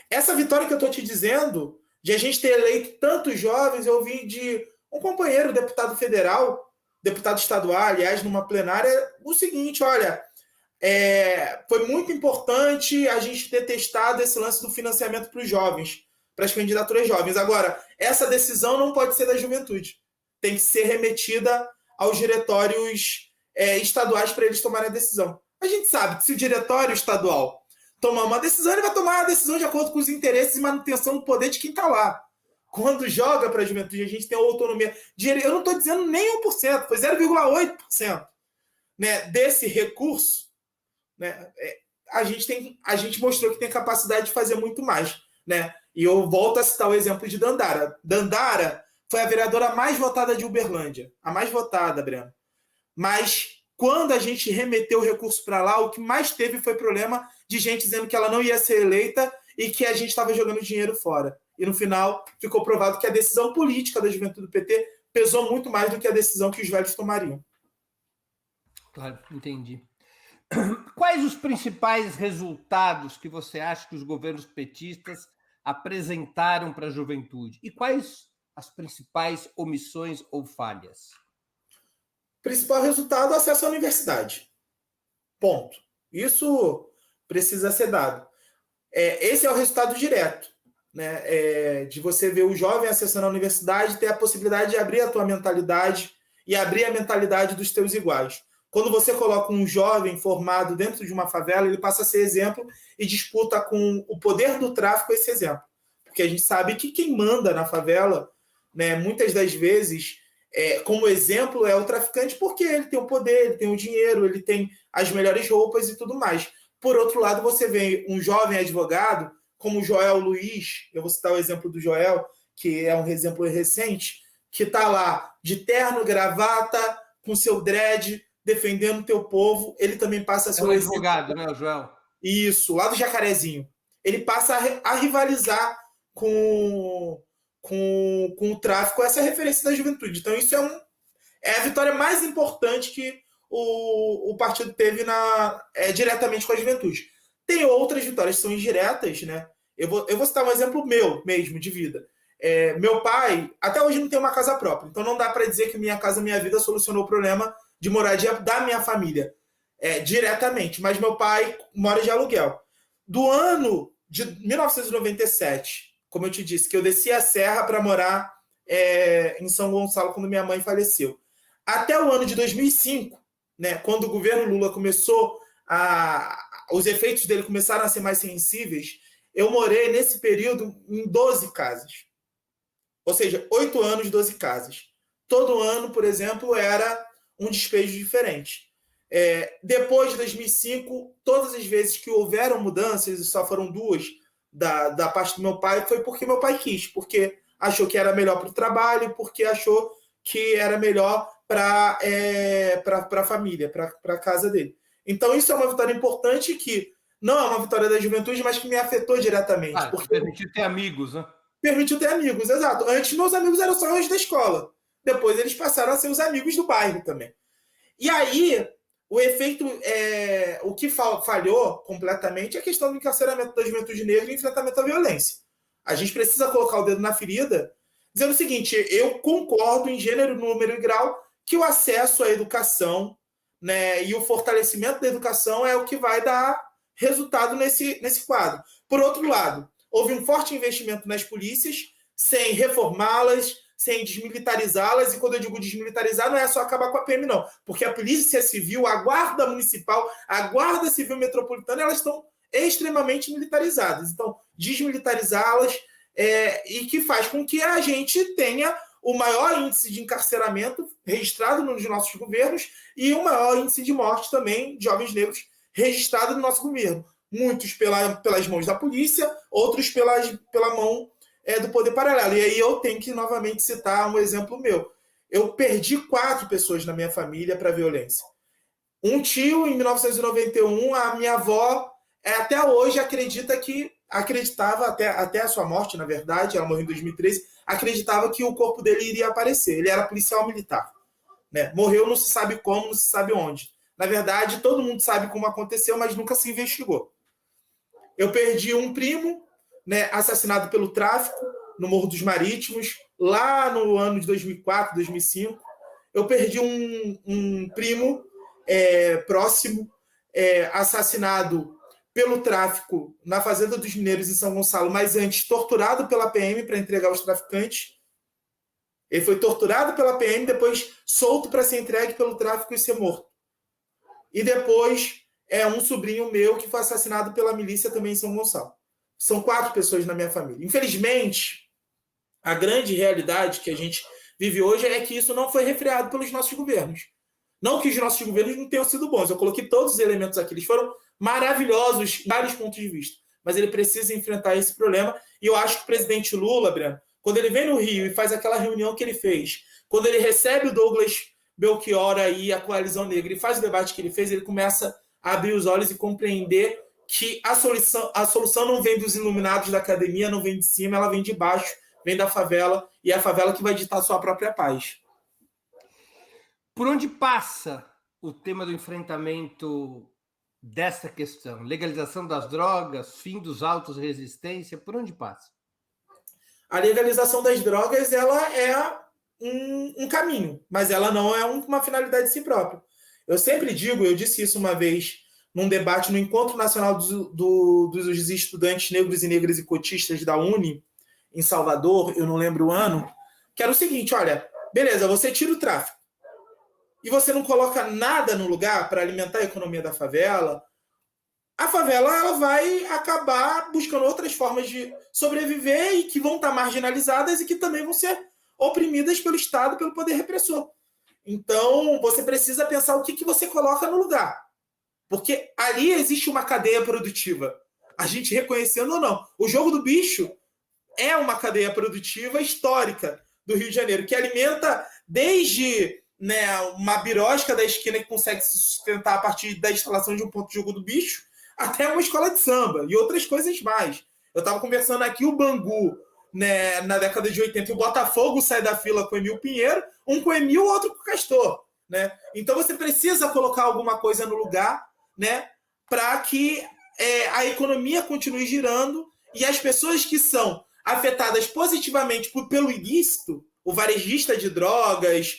Essa vitória que eu estou te dizendo, de a gente ter eleito tantos jovens, eu ouvi de um companheiro, deputado federal, deputado estadual, aliás, numa plenária, o seguinte: olha, foi muito importante a gente ter testado esse lance do financiamento para os jovens, para as candidaturas jovens. Agora, essa decisão não pode ser da juventude. Tem que ser remetida aos diretórios estaduais para eles tomarem a decisão. A gente sabe que se o diretório estadual tomar uma decisão, ele vai tomar a decisão de acordo com os interesses e manutenção do poder de quem está lá. Quando joga para a juventude, a gente tem a autonomia. Eu não estou dizendo nem 1%, foi 0,8%, né, desse recurso. Né, a gente mostrou que tem capacidade de fazer muito mais. Né? E eu volto a citar o exemplo de Dandara. Dandara foi a vereadora mais votada de Uberlândia. A mais votada, Breno. Mas quando a gente remeteu o recurso para lá, o que mais teve foi problema de gente dizendo que ela não ia ser eleita e que a gente estava jogando dinheiro fora. E no final ficou provado que a decisão política da juventude do PT pesou muito mais do que a decisão que os velhos tomariam. Claro, entendi. Quais os principais resultados que você acha que os governos petistas apresentaram para a juventude? E quais as principais omissões ou falhas? Principal resultado, acesso à universidade. Ponto. Isso precisa ser dado. Esse é o resultado direto, né? De você ver o jovem acessando a universidade, ter a possibilidade de abrir a tua mentalidade e abrir a mentalidade dos teus iguais. Quando você coloca um jovem formado dentro de uma favela, ele passa a ser exemplo e disputa com o poder do tráfico esse exemplo. Porque a gente sabe que quem manda na favela, né, muitas das vezes, como exemplo, é o traficante, porque ele tem o poder, ele tem o dinheiro, ele tem as melhores roupas e tudo mais. Por outro lado, você vê um jovem advogado, como o Joel Luiz, eu vou citar o exemplo do Joel, que é um exemplo recente, que está lá de terno, gravata, com seu dread, defendendo o teu povo. Ele também passa a ser um advogado, né, o Joel? Isso, lá do Jacarezinho. Ele passa a rivalizar com o tráfico, essa é a referência da juventude. Então, isso é a vitória mais importante que o partido teve diretamente com a juventude. Tem outras vitórias que são indiretas, né? Eu vou citar um exemplo meu mesmo, de vida. Meu pai, até hoje, não tem uma casa própria, então não dá para dizer que Minha Casa Minha Vida solucionou o problema de moradia da minha família diretamente, mas meu pai mora de aluguel. Do ano de 1997, como eu te disse, que eu desci a serra para morar em São Gonçalo quando minha mãe faleceu, até o ano de 2005, né, quando o governo Lula começou os efeitos dele começaram a ser mais sensíveis, eu morei nesse período em 12 casas. Ou seja, 8 anos, 12 casas. Todo ano, por exemplo, era um despejo diferente. Depois de 2005, todas as vezes que houveram mudanças, e só foram 2 da parte do meu pai, foi porque meu pai quis, porque achou que era melhor para o trabalho, porque achou que era melhor para a família, para a casa dele. Então, isso é uma vitória importante que não é uma vitória da juventude, mas que me afetou diretamente. Porque permitiu ter amigos, né? Permitiu ter amigos, exato. Antes, meus amigos eram só os da escola. Depois, eles passaram a ser os amigos do bairro também. E aí, o efeito, o que falhou completamente é a questão do encarceramento da juventude negra e enfrentamento à violência. A gente precisa colocar o dedo na ferida, dizendo o seguinte: eu concordo em gênero, número e grau que o acesso à educação, né, e o fortalecimento da educação é o que vai dar resultado nesse quadro. Por outro lado, houve um forte investimento nas polícias, sem reformá-las, sem desmilitarizá-las, e quando eu digo desmilitarizar, não é só acabar com a PM, não, porque a Polícia Civil, a Guarda Municipal, a Guarda Civil Metropolitana, elas estão extremamente militarizadas. Então, desmilitarizá-las e que faz com que a gente tenha o maior índice de encarceramento registrado nos nossos governos e o maior índice de morte também de jovens negros registrado no nosso governo. Muitos pelas mãos da polícia, outros pela mão do poder paralelo. E aí eu tenho que novamente citar um exemplo meu. Eu perdi 4 pessoas na minha família para violência. Um tio, em 1991, a minha avó até hoje acreditava, até a sua morte, na verdade, ela morreu em 2013, acreditava que o corpo dele iria aparecer. Ele era policial militar. Né? Morreu não se sabe como, não se sabe onde. Na verdade, todo mundo sabe como aconteceu, mas nunca se investigou. Eu perdi um primo, né, assassinado pelo tráfico, no Morro dos Marítimos, lá no ano de 2004, 2005. Eu perdi um primo próximo, assassinado pelo tráfico na Fazenda dos Mineiros, em São Gonçalo, mas antes torturado pela PM para entregar aos traficantes. Ele foi torturado pela PM, depois solto para ser entregue pelo tráfico e ser morto. E depois um sobrinho meu que foi assassinado pela milícia também em São Gonçalo. São 4 pessoas na minha família. Infelizmente, a grande realidade que a gente vive hoje é que isso não foi refreado pelos nossos governos. Não que os nossos governos não tenham sido bons. Eu coloquei todos os elementos aqui. Eles foram maravilhosos em vários pontos de vista. Mas ele precisa enfrentar esse problema. E eu acho que o presidente Lula, Breno, quando ele vem no Rio e faz aquela reunião que ele fez, quando ele recebe o Douglas Belchior e a Coalizão Negra e faz o debate que ele fez, ele começa a abrir os olhos e compreender que a solução não vem dos iluminados da academia, não vem de cima, ela vem de baixo, vem da favela, e é a favela que vai ditar a sua própria paz. Por onde passa o tema do enfrentamento dessa questão? Legalização das drogas, fim dos autos de resistência, por onde passa? A legalização das drogas, ela é um caminho, mas ela não é uma finalidade de si própria. Eu sempre digo, eu disse isso uma vez num debate no Encontro Nacional dos Estudantes Negros e Negras e Cotistas da UNE, em Salvador, eu não lembro o ano, que era o seguinte, olha, beleza, você tira o tráfico e você não coloca nada no lugar para alimentar a economia da favela, a favela ela vai acabar buscando outras formas de sobreviver e que vão estar marginalizadas e que também vão ser oprimidas pelo Estado, pelo poder repressor. Então, você precisa pensar o que você coloca no lugar. Porque ali existe uma cadeia produtiva. A gente reconhecendo ou não. O jogo do bicho é uma cadeia produtiva histórica do Rio de Janeiro, que alimenta desde uma birosca da esquina que consegue se sustentar a partir da instalação de um ponto de jogo do bicho, até uma escola de samba e outras coisas mais. Eu estava conversando aqui, o Bangu, na década de 80, o Botafogo sai da fila com o Emil Pinheiro, um com o Emil, outro com o Castor. Então você precisa colocar alguma coisa no lugar, para que a economia continue girando e as pessoas que são afetadas positivamente pelo ilícito, o varejista de drogas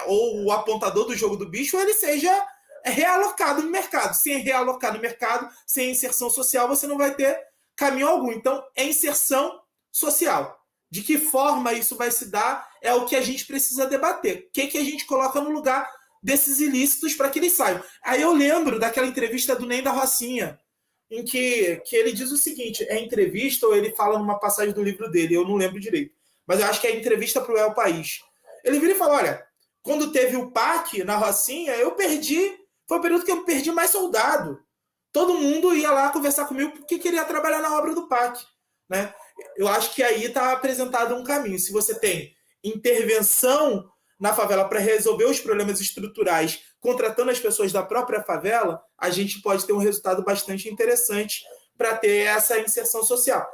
ou o apontador do jogo do bicho, ele seja realocado no mercado. Sem realocar no mercado, sem inserção social, você não vai ter caminho algum. Então, é inserção social. De que forma isso vai se dar é o que a gente precisa debater. O que a gente coloca no lugar desses ilícitos para que eles saiam. Aí eu lembro daquela entrevista do Ney da Rocinha, em que ele diz o seguinte, é entrevista ou ele fala numa passagem do livro dele, eu não lembro direito, mas eu acho que é entrevista para o El País. Ele vira e fala, olha, quando teve o PAC na Rocinha, foi o período que eu perdi mais soldado. Todo mundo ia lá conversar comigo porque queria trabalhar na obra do PAC. Eu acho que aí está apresentado um caminho. Se você tem intervenção na favela para resolver os problemas estruturais, contratando as pessoas da própria favela, a gente pode ter um resultado bastante interessante para ter essa inserção social.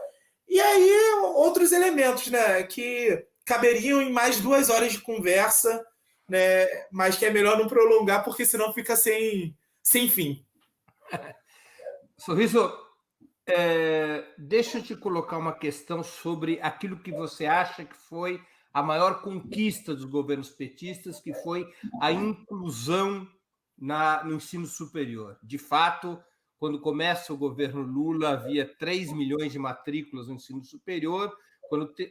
E aí, outros elementos, que caberiam em mais 2 horas de conversa, mas que é melhor não prolongar, porque senão fica sem fim. Sorriso, deixa eu te colocar uma questão sobre aquilo que você acha que foi a maior conquista dos governos petistas, que foi a inclusão no ensino superior. De fato, quando começa o governo Lula, havia 3 milhões de matrículas no ensino superior.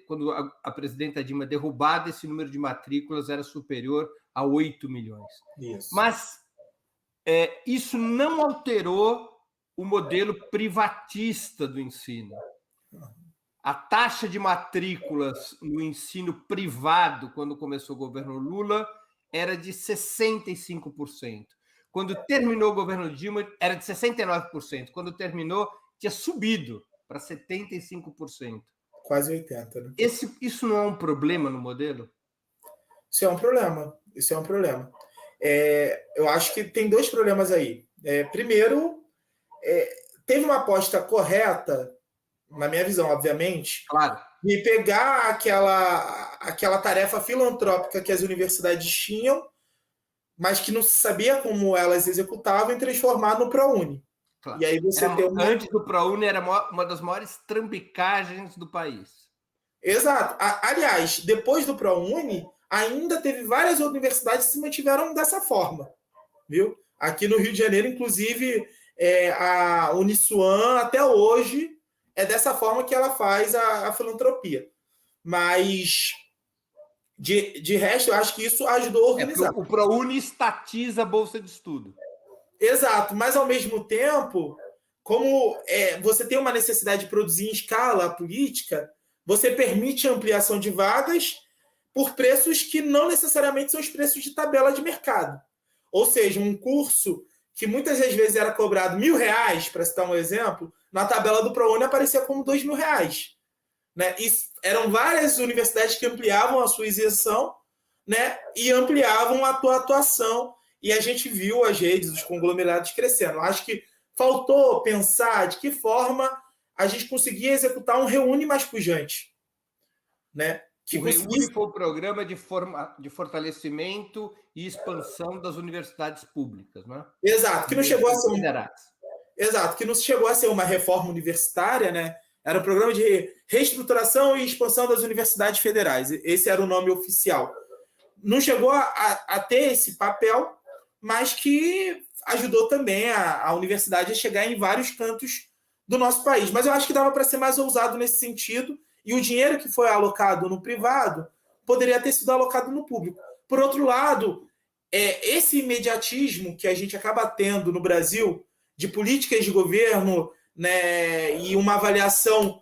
Quando a presidenta Dilma derrubada, esse número de matrículas era superior a 8 milhões. Isso. Mas isso não alterou o modelo privatista do ensino. A taxa de matrículas no ensino privado, quando começou o governo Lula, era de 65%. Quando terminou o governo Dilma, era de 69%. Quando terminou, tinha subido para 75%. Quase 80%, né? Isso não é um problema no modelo? Isso é um problema. Eu acho que tem 2 problemas aí. Primeiro, teve uma aposta correta, na minha visão, obviamente, claro, de pegar aquela tarefa filantrópica que as universidades tinham, mas que não se sabia como elas executavam, e transformar no ProUni. Claro. E aí você Antes do ProUni, era uma das maiores trambicagens do país. Exato. Aliás, depois do ProUni, ainda teve várias universidades que se mantiveram dessa forma, viu? Aqui no Rio de Janeiro, inclusive, a Uniswan, até hoje, é dessa forma que ela faz a filantropia. Mas, de resto, eu acho que isso ajudou a organizar. O ProUni estatiza a bolsa de estudo. Exato, mas, ao mesmo tempo, como você tem uma necessidade de produzir em escala a política, você permite a ampliação de vagas por preços que não necessariamente são os preços de tabela de mercado. Ou seja, um curso que muitas das vezes era cobrado R$1.000, para citar um exemplo, na tabela do ProUni aparecia como R$2.000. E eram várias universidades que ampliavam a sua isenção, e ampliavam a tua atuação, e a gente viu as redes, os conglomerados crescendo. Acho que faltou pensar de que forma a gente conseguia executar um reúne mais pujante, O REUNI foi o programa de fortalecimento e expansão das universidades públicas, não é? Exato, que não chegou a ser Exato, que não chegou a ser uma reforma universitária, né? Era um programa de reestruturação e expansão das universidades federais. Esse era o nome oficial. Não chegou a ter esse papel, mas que ajudou também a universidade a chegar em vários cantos do nosso país. Mas eu acho que dava para ser mais ousado nesse sentido, e o dinheiro que foi alocado no privado poderia ter sido alocado no público. Por outro lado, esse imediatismo que a gente acaba tendo no Brasil de políticas de governo, né, e uma avaliação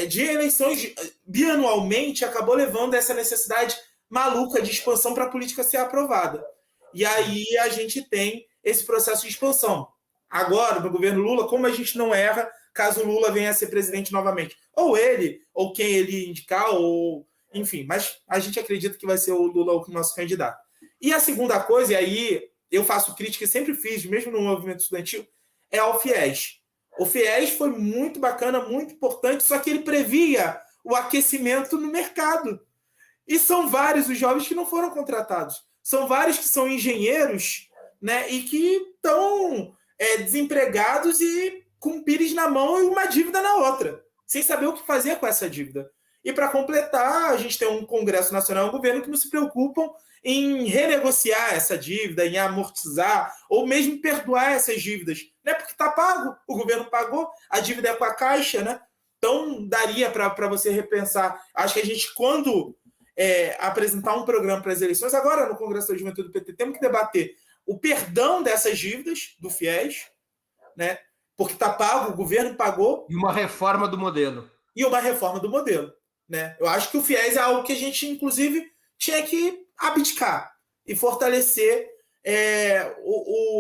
de eleições bianualmente acabou levando a essa necessidade maluca de expansão para a política ser aprovada. E aí a gente tem esse processo de expansão. Agora, no governo Lula, como a gente não erra caso o Lula venha a ser presidente novamente? Ou ele, ou quem ele indicar, ou enfim, mas a gente acredita que vai ser o Lula o nosso candidato. E a segunda coisa, e aí eu faço crítica e sempre fiz, mesmo no movimento estudantil, é ao FIES. O FIES foi muito bacana, muito importante, só que ele previa o aquecimento no mercado. E são vários os jovens que não foram contratados. São vários que são engenheiros, né, e que estão desempregados e com pires na mão e uma dívida na outra, sem saber o que fazer com essa dívida. E para completar, a gente tem um Congresso Nacional e um governo que não se preocupam em renegociar essa dívida, em amortizar, ou mesmo perdoar essas dívidas. Não é porque está pago, o governo pagou, a dívida é com a Caixa, né? Então, daria para você repensar. Acho que a gente, quando apresentar um programa para as eleições, agora no Congresso da Juventude do PT, temos que debater o perdão dessas dívidas do FIES, né? Porque está pago, o governo pagou. E uma reforma do modelo. E uma reforma do modelo, né? Eu acho que o FIES é algo que a gente, inclusive, tinha que abdicar e fortalecer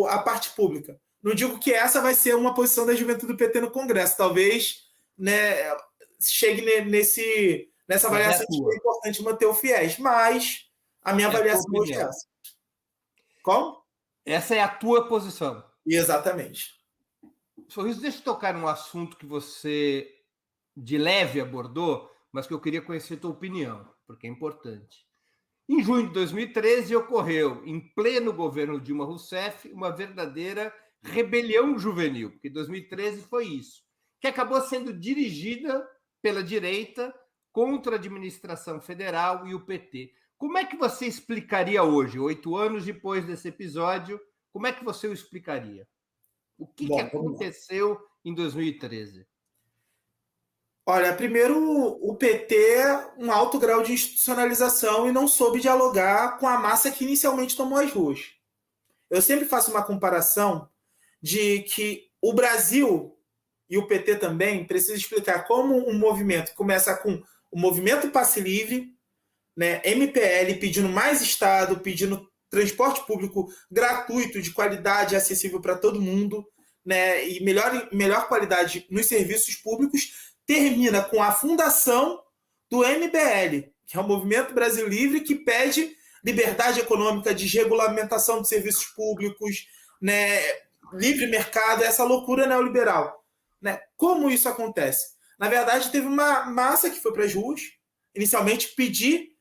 a parte pública. Não digo que essa vai ser uma posição da Juventude do PT no Congresso. Talvez, né, chegue nessa avaliação de que é importante manter o FIES. Mas a minha avaliação hoje é essa. Como? Essa é a tua posição. Exatamente. Sorriso, deixa eu tocar num assunto que você de leve abordou, mas que eu queria conhecer a tua opinião, porque é importante. Em junho de 2013, ocorreu, em pleno governo Dilma Rousseff, uma verdadeira rebelião juvenil, porque 2013 foi isso, que acabou sendo dirigida pela direita contra a administração federal e o PT. Como é que você explicaria hoje, 8 anos depois desse episódio, como é que você o explicaria? O que aconteceu em 2013? Olha, primeiro, o PT um alto grau de institucionalização e não soube dialogar com a massa que inicialmente tomou as ruas. Eu sempre faço uma comparação de que o Brasil e o PT também precisa explicar como um movimento começa com o movimento Passe Livre, né, MPL pedindo mais Estado, pedindo transporte público gratuito, de qualidade, acessível para todo mundo, né, e melhor qualidade nos serviços públicos, termina com a fundação do MBL, que é o Movimento Brasil Livre, que pede liberdade econômica, desregulamentação de serviços públicos, né, livre mercado, essa loucura neoliberal. Né? Como isso acontece? Na verdade, teve uma massa que foi para as ruas, inicialmente pedir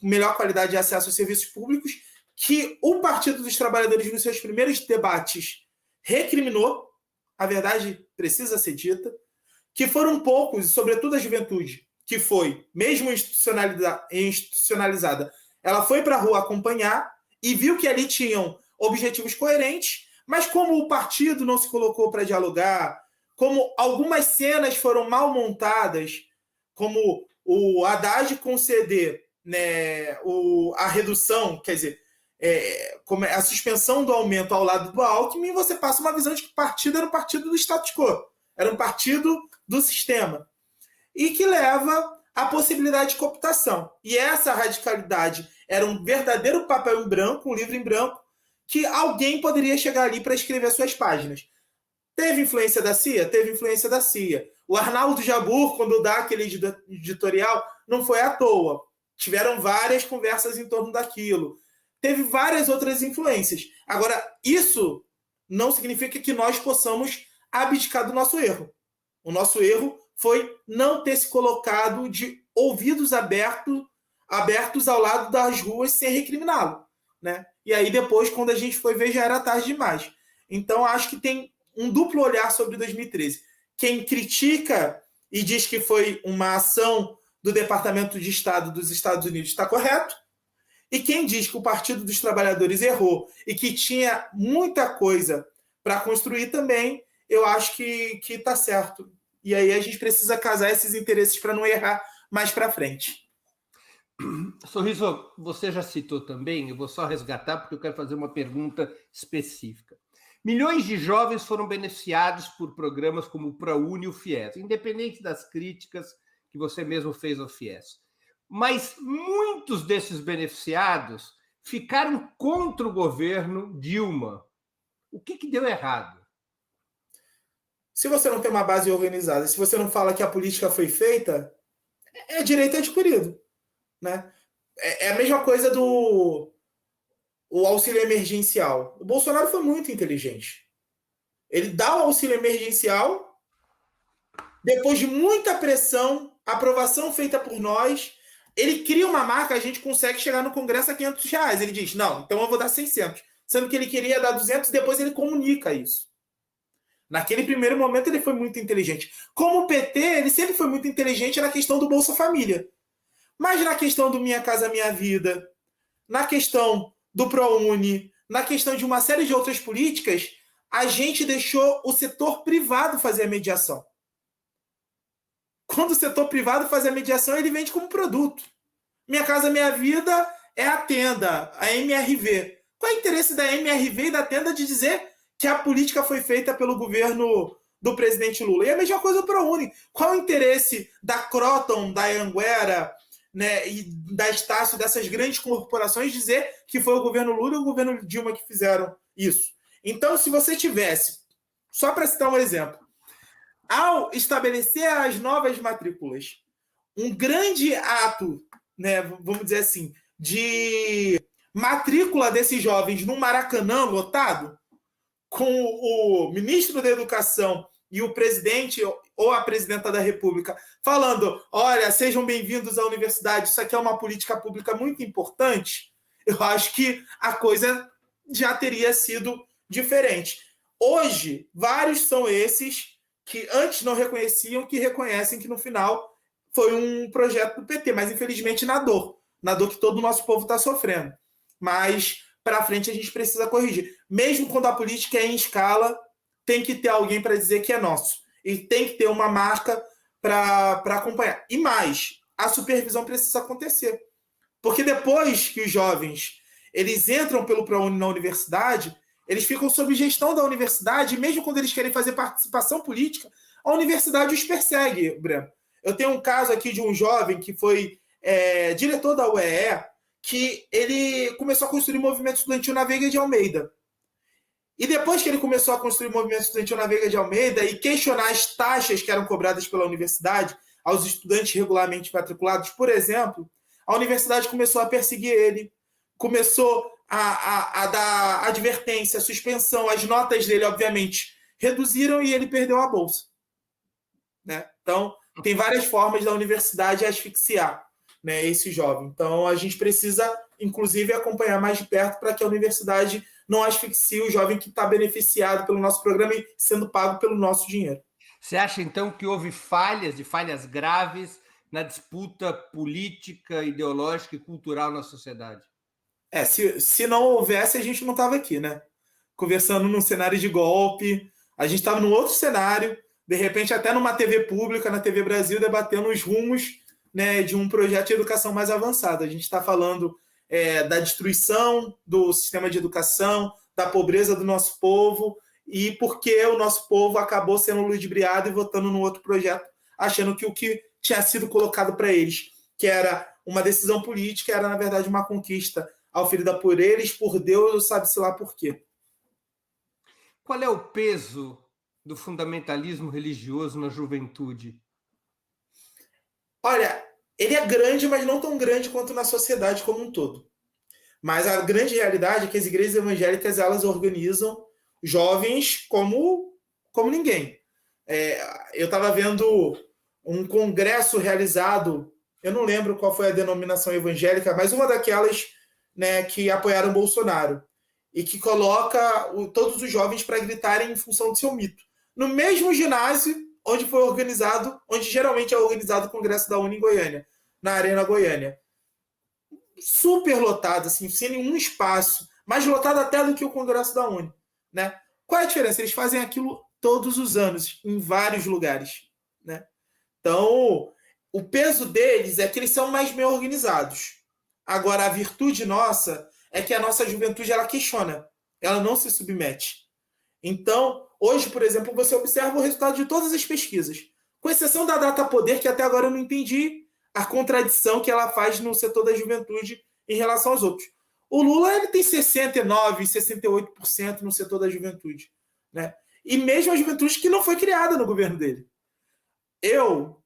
melhor qualidade de acesso aos serviços públicos, que o Partido dos Trabalhadores, nos seus primeiros debates, recriminou, a verdade precisa ser dita, que foram poucos, e sobretudo a juventude, que foi, mesmo institucionalizada, ela foi para a rua acompanhar e viu que ali tinham objetivos coerentes, mas como o partido não se colocou para dialogar, como algumas cenas foram mal montadas, como o Haddad conceder, né, a redução, quer dizer, a suspensão do aumento ao lado do Alckmin, você passa uma visão de que o partido era um partido do status quo, era um partido do sistema, e que leva à possibilidade de cooptação. E essa radicalidade era um verdadeiro papel em branco, um livro em branco, que alguém poderia chegar ali para escrever suas páginas. Teve influência da CIA? Teve influência da CIA. O Arnaldo Jabbour, quando dá aquele editorial, não foi à toa. Tiveram várias conversas em torno daquilo. Teve várias outras influências. Agora, isso não significa que nós possamos abdicar do nosso erro. O nosso erro foi não ter se colocado de ouvidos abertos ao lado das ruas sem recriminá-lo, né? E aí depois, quando a gente foi ver, já era tarde demais. Então, acho que tem um duplo olhar sobre 2013. Quem critica e diz que foi uma ação do Departamento de Estado dos Estados Unidos está correto, e quem diz que o Partido dos Trabalhadores errou e que tinha muita coisa para construir também, eu acho que está certo. E aí a gente precisa casar esses interesses para não errar mais para frente. Sorriso, você já citou também, eu vou só resgatar porque eu quero fazer uma pergunta específica. Milhões de jovens foram beneficiados por programas como o ProUni e o FIES, independente das críticas que você mesmo fez ao FIES. Mas muitos desses beneficiados ficaram contra o governo Dilma. O que deu errado? Se você não tem uma base organizada, se você não fala que a política foi feita, é direito adquirido, né? É a mesma coisa do auxílio emergencial. O Bolsonaro foi muito inteligente. Ele dá o auxílio emergencial, depois de muita pressão, aprovação feita por nós, ele cria uma marca, a gente consegue chegar no Congresso a R$500. Ele diz, não, então eu vou dar 600. Sendo que ele queria dar 200, depois ele comunica isso. Naquele primeiro momento ele foi muito inteligente. Como o PT, ele sempre foi muito inteligente na questão do Bolsa Família. Mas na questão do Minha Casa Minha Vida, na questão do ProUni, na questão de uma série de outras políticas, a gente deixou o setor privado fazer a mediação. Quando o setor privado faz a mediação, ele vende como produto. Minha Casa Minha Vida é a tenda, a MRV. Qual é o interesse da MRV e da tenda de dizer que a política foi feita pelo governo do presidente Lula? E a mesma coisa do ProUni. Qual é o interesse da Croton, da Anhanguera, né, e da Estácio, dessas grandes corporações, dizer que foi o governo Lula e o governo Dilma que fizeram isso? Então, se você tivesse, só para citar um exemplo, ao estabelecer as novas matrículas, um grande ato, né, vamos dizer assim, de matrícula desses jovens no Maracanã lotado, com o ministro da Educação e o presidente ou a presidenta da República falando, olha, sejam bem-vindos à universidade, isso aqui é uma política pública muito importante, eu acho que a coisa já teria sido diferente. Hoje, vários são esses que antes não reconheciam, que reconhecem que no final foi um projeto do PT, mas infelizmente na dor que todo o nosso povo está sofrendo. Mas para frente a gente precisa corrigir. Mesmo quando a política é em escala, tem que ter alguém para dizer que é nosso. E tem que ter uma marca para acompanhar. E mais, a supervisão precisa acontecer. Porque depois que os jovens eles entram pelo ProUni na universidade, eles ficam sob gestão da universidade, e mesmo quando eles querem fazer participação política, a universidade os persegue, Breno. Eu tenho um caso aqui de um jovem que foi diretor da UEE, que ele começou a construir o movimento estudantil na Veiga de Almeida. E depois que ele começou a construir o movimento estudantil na Veiga de Almeida e questionar as taxas que eram cobradas pela universidade aos estudantes regularmente matriculados, por exemplo, a universidade começou a perseguir ele, começou a dar advertência, suspensão, as notas dele, obviamente, reduziram e ele perdeu a bolsa. Né? Então, tem várias formas da universidade asfixiar, né, esse jovem. Então, a gente precisa, inclusive, acompanhar mais de perto para que a universidade não asfixie o jovem que está beneficiado pelo nosso programa e sendo pago pelo nosso dinheiro. Você acha, então, que houve falhas graves na disputa política, ideológica e cultural na sociedade? Se não houvesse, a gente não estava aqui, né? Conversando num cenário de golpe, a gente estava num outro cenário, de repente até numa TV pública, na TV Brasil, debatendo os rumos, né, de um projeto de educação mais avançado. A gente está falando da destruição do sistema de educação, da pobreza do nosso povo, e porque o nosso povo acabou sendo ludibriado e votando no outro projeto, achando que o que tinha sido colocado para eles, que era uma decisão política, era, na verdade, uma conquista auferida por eles, por Deus, sabe-se lá por quê. Qual é o peso do fundamentalismo religioso na juventude? Olha, ele é grande, mas não tão grande quanto na sociedade como um todo. Mas a grande realidade é que as igrejas evangélicas, elas organizam jovens como ninguém. Eu estava vendo um congresso realizado eu não lembro qual foi a denominação evangélica, mas uma daquelas, né, que apoiaram Bolsonaro e que coloca todos os jovens para gritarem em função do seu mito. No mesmo ginásio onde foi organizado, onde geralmente é organizado o Congresso da UNE em Goiânia, na Arena Goiânia. Super lotado, assim, sem nenhum espaço, mais lotado até do que o Congresso da UNE, né? Qual é a diferença? Eles fazem aquilo todos os anos, em vários lugares, né? Então, o peso deles é que eles são mais bem organizados. Agora, a virtude nossa é que a nossa juventude, ela questiona, ela não se submete. Então, hoje, por exemplo, você observa o resultado de todas as pesquisas, com exceção da Data Poder, que até agora eu não entendi a contradição que ela faz no setor da juventude em relação aos outros. O Lula ele tem 69%, 68% no setor da juventude, né? E mesmo a juventude que não foi criada no governo dele. Eu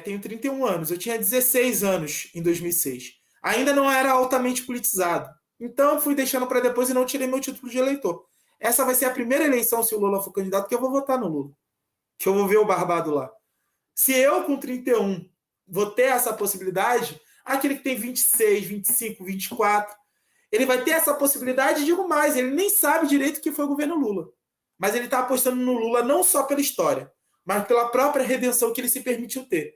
tenho 31 anos, eu tinha 16 anos em 2006. Ainda não era altamente politizado. Então, fui deixando para depois e não tirei meu título de eleitor. Essa vai ser a primeira eleição, se o Lula for candidato, que eu vou votar no Lula. Que eu vou ver o barbado lá. Se eu, com 31, vou ter essa possibilidade, aquele que tem 26, 25, 24, ele vai ter essa possibilidade, e digo mais, ele nem sabe direito o que foi o governo Lula. Mas ele está apostando no Lula não só pela história, mas pela própria redenção que ele se permitiu ter.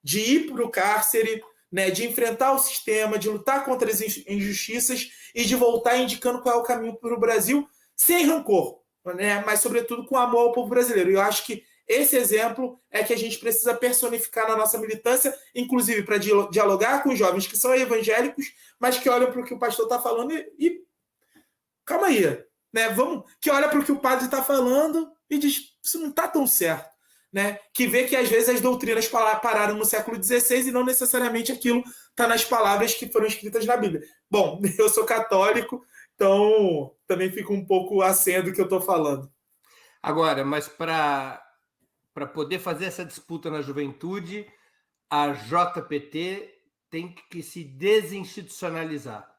De ir para o cárcere, né, de enfrentar o sistema, de lutar contra as injustiças e de voltar indicando qual é o caminho para o Brasil, sem rancor, né, mas sobretudo com amor ao povo brasileiro. E eu acho que esse exemplo é que a gente precisa personificar na nossa militância, inclusive para dialogar com os jovens que são evangélicos, mas que olham para o que o pastor está falando e calma aí, né? Que olha para o que o padre está falando e diz, isso não está tão certo. Né? Que vê que às vezes as doutrinas pararam no século XVI e não necessariamente aquilo está nas palavras que foram escritas na Bíblia. Bom, eu sou católico, então também fico um pouco acendo do que eu estou falando. Agora, mas para poder fazer essa disputa na juventude, a JPT tem que se desinstitucionalizar.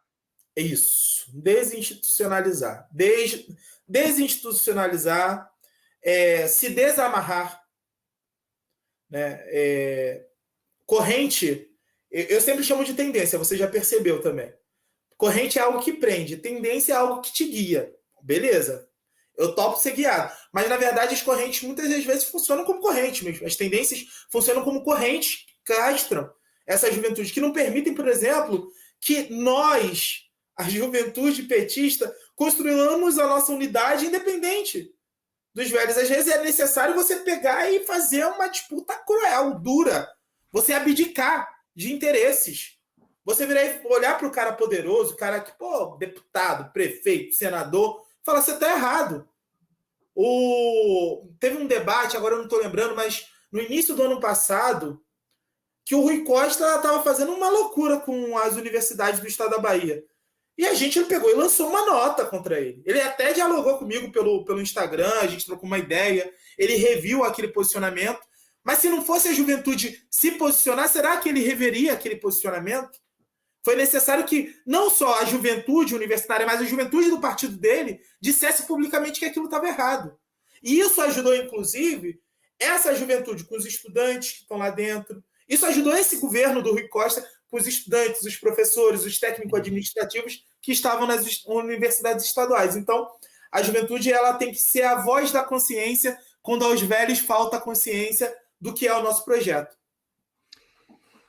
Isso, desinstitucionalizar. Desinstitucionalizar, se desamarrar. Né? Corrente, eu sempre chamo de tendência, você já percebeu também. Corrente é algo que prende, tendência é algo que te guia. Beleza, eu topo ser guiado. Mas, na verdade, as correntes muitas das vezes funcionam como corrente mesmo. As tendências funcionam como correntes que castram essa juventude, que não permitem, por exemplo, que nós, a juventude petista, construamos a nossa unidade independente dos velhos. Às vezes é necessário você pegar e fazer uma disputa cruel, dura. Você abdicar de interesses. Você virar e olhar para o cara poderoso, o cara que, deputado, prefeito, senador, fala, você está errado. Teve um debate, agora eu não estou lembrando, mas no início do ano passado, que o Rui Costa estava fazendo uma loucura com as universidades do estado da Bahia. E a gente pegou e lançou uma nota contra ele. Ele até dialogou comigo pelo Instagram, a gente trocou uma ideia, ele reviu aquele posicionamento. Mas se não fosse a juventude se posicionar, será que ele reveria aquele posicionamento? Foi necessário que não só a juventude universitária, mas a juventude do partido dele dissesse publicamente que aquilo estava errado. E isso ajudou, inclusive, essa juventude com os estudantes que estão lá dentro. Isso ajudou esse governo do Rui Costa com os estudantes, os professores, os técnico-administrativos que estavam nas universidades estaduais. Então, a juventude ela tem que ser a voz da consciência quando aos velhos falta consciência do que é o nosso projeto.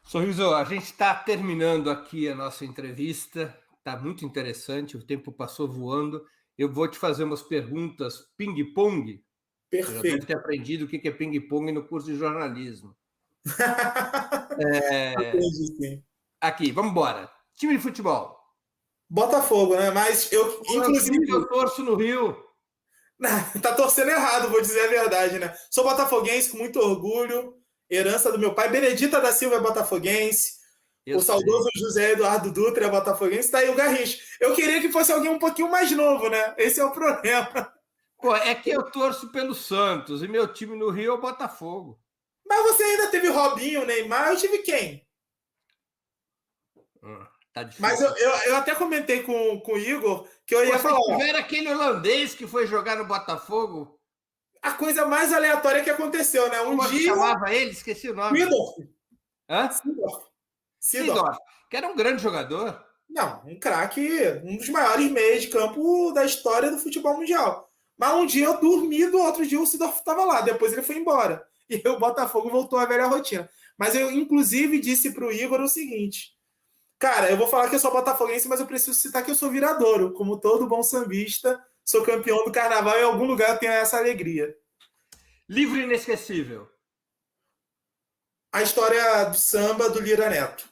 Sorriso, a gente está terminando aqui a nossa entrevista. Está muito interessante, o tempo passou voando. Eu vou te fazer umas perguntas ping-pong. Perfeito. Você deve ter aprendido o que é ping-pong no curso de jornalismo. Aqui, vamos embora. Time de futebol. Botafogo, né? Mas eu, inclusive... Eu torço no Rio. Tá torcendo errado, vou dizer a verdade, né? Sou botafoguense com muito orgulho. Herança do meu pai. Benedita da Silva é botafoguense. O saudoso José Eduardo Dutra é botafoguense. Tá aí o Garrincha. Eu queria que fosse alguém um pouquinho mais novo, né? Esse é o problema. Pô, é que eu torço pelo Santos e meu time no Rio é o Botafogo. Mas você ainda teve Robinho, Neymar, eu tive quem? Tá difícil. Mas eu até comentei com o Igor que eu ia falar... Se tiver aquele holandês que foi jogar no Botafogo... A coisa mais aleatória que aconteceu, né? Como dia... chamava ele? Esqueci o nome. Seedorf. Hã? Seedorf. Seedorf, que era um grande jogador. Não, um craque, um dos maiores meias de campo da história do futebol mundial. Mas um dia eu dormi, do outro dia o Seedorf estava lá, depois ele foi embora. E o Botafogo voltou à velha rotina. Mas eu, inclusive, disse para o Igor o seguinte: cara, eu vou falar que eu sou botafoguense, mas eu preciso citar que eu sou viradouro. Como todo bom sambista, sou campeão do carnaval e em algum lugar eu tenho essa alegria. Livro inesquecível. A história do samba do Lira Neto.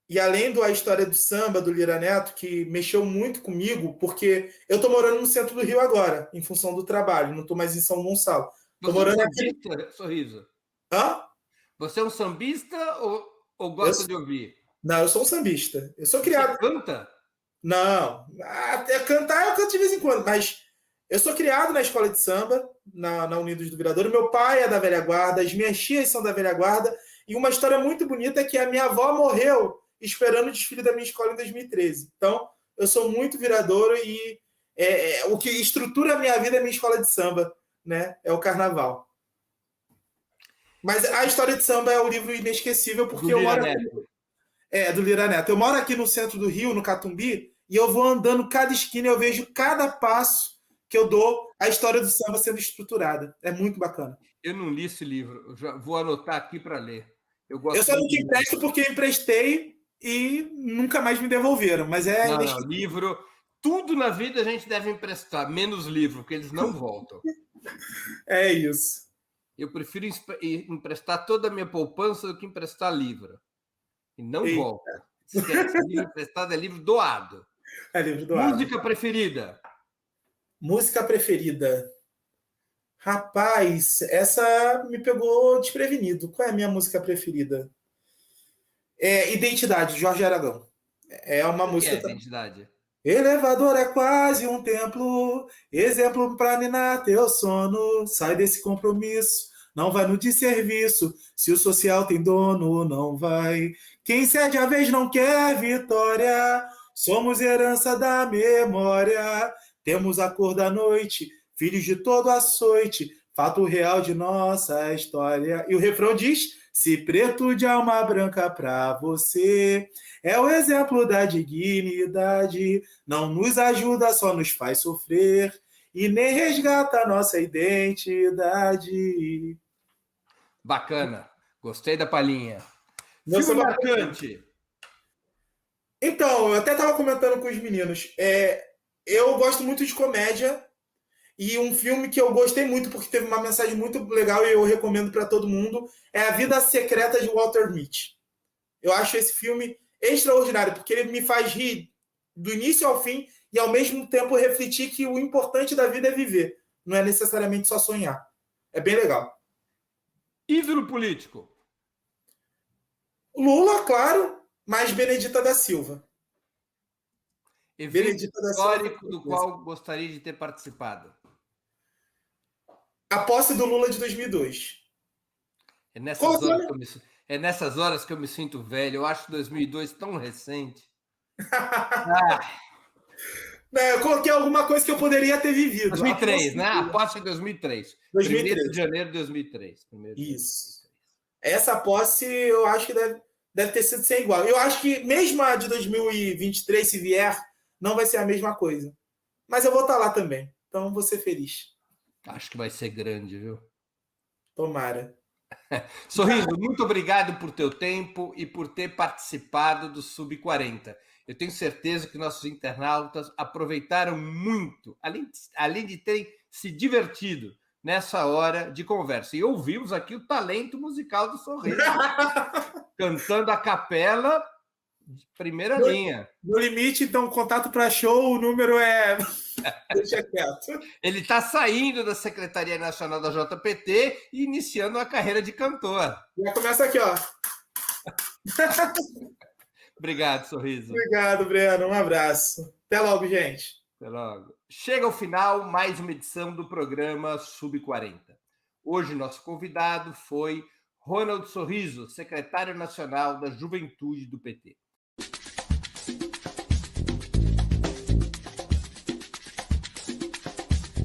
E além da história do samba do Lira Neto, que mexeu muito comigo, porque eu tô morando no centro do Rio agora, em função do trabalho, não tô mais em São Gonçalo. Tô morando aqui. Sorriso. Hã? Você é um sambista ou gosta de ouvir? Não, eu sou um sambista. Eu sou criado. Você canta? Não. Até cantar eu canto de vez em quando, mas eu sou criado na escola de samba, na Unidos do Viradouro. Meu pai é da velha guarda, as minhas tias são da velha guarda. E uma história muito bonita é que a minha avó morreu esperando o desfile da minha escola em 2013. Então, eu sou muito viradouro e o que estrutura a minha vida é a minha escola de samba, né? É o carnaval. Mas a história de samba é o livro inesquecível, porque eu moro aqui. Do Lira Neto. Eu moro aqui no centro do Rio, no Catumbi, e eu vou andando cada esquina e eu vejo cada passo que eu dou a história do samba sendo estruturada. É muito bacana. Eu não li esse livro, eu já vou anotar aqui para ler. Eu só não te empresto porque eu emprestei e nunca mais me devolveram, mas Não, livro, tudo na vida a gente deve emprestar, menos livro, porque eles não voltam. É isso. Eu prefiro emprestar toda a minha poupança do que emprestar livro. E não volta. Esquece, livro emprestado é livro doado. É livro doado. Música preferida? Música preferida? Rapaz, essa me pegou desprevenido. Qual é a minha música preferida? Identidade, Jorge Aragão. É uma música. Identidade. Elevador é quase um templo, exemplo para ninar teu sono. Sai desse compromisso, não vai no desserviço. Se o social tem dono, não vai. Quem cede a vez não quer vitória. Somos herança da memória. Temos a cor da noite, filhos de todo açoite. Fato real de nossa história. E o refrão diz: se preto de alma branca pra você é o exemplo da dignidade, não nos ajuda, só nos faz sofrer e nem resgata a nossa identidade. Bacana, gostei da palhinha. Filme marcante. Então, eu até estava comentando com os meninos. Eu gosto muito de comédia. E um filme que eu gostei muito, porque teve uma mensagem muito legal e eu recomendo para todo mundo, é A Vida Secreta de Walter Mitty. Eu acho esse filme extraordinário, porque ele me faz rir do início ao fim e, ao mesmo tempo, refletir que o importante da vida é viver. Não é necessariamente só sonhar. É bem legal. Ídolo político? Lula, claro, mas Benedita da Silva. Evento histórico do qual gostaria de ter participado? A posse do Lula de 2002. É nessas horas que eu me sinto velho. Eu acho 2002 tão recente. Eu coloquei alguma coisa que eu poderia ter vivido. 2003, né? A posse em 2003. 2003. 1º de janeiro de 2003. Isso. Essa posse eu acho que deve ter sido sem igual. Eu acho que mesmo a de 2023, se vier, não vai ser a mesma coisa. Mas eu vou estar lá também. Então vou ser feliz. Acho que vai ser grande, viu? Tomara. Sorriso, muito obrigado por teu tempo e por ter participado do Sub-40. Eu tenho certeza que nossos internautas aproveitaram muito, além de terem se divertido nessa hora de conversa. E ouvimos aqui o talento musical do Sorriso, cantando a capela de primeira linha. No limite, então, contato para show, o número é... Deixa quieto. Ele está saindo da Secretaria Nacional da JPT e iniciando uma carreira de cantor. Já começa aqui, ó. Obrigado, Sorriso. Obrigado, Breno. Um abraço. Até logo, gente. Até logo. Chega ao final mais uma edição do programa Sub-40. Hoje, nosso convidado foi Ronald Sorriso, secretário nacional da Juventude do PT.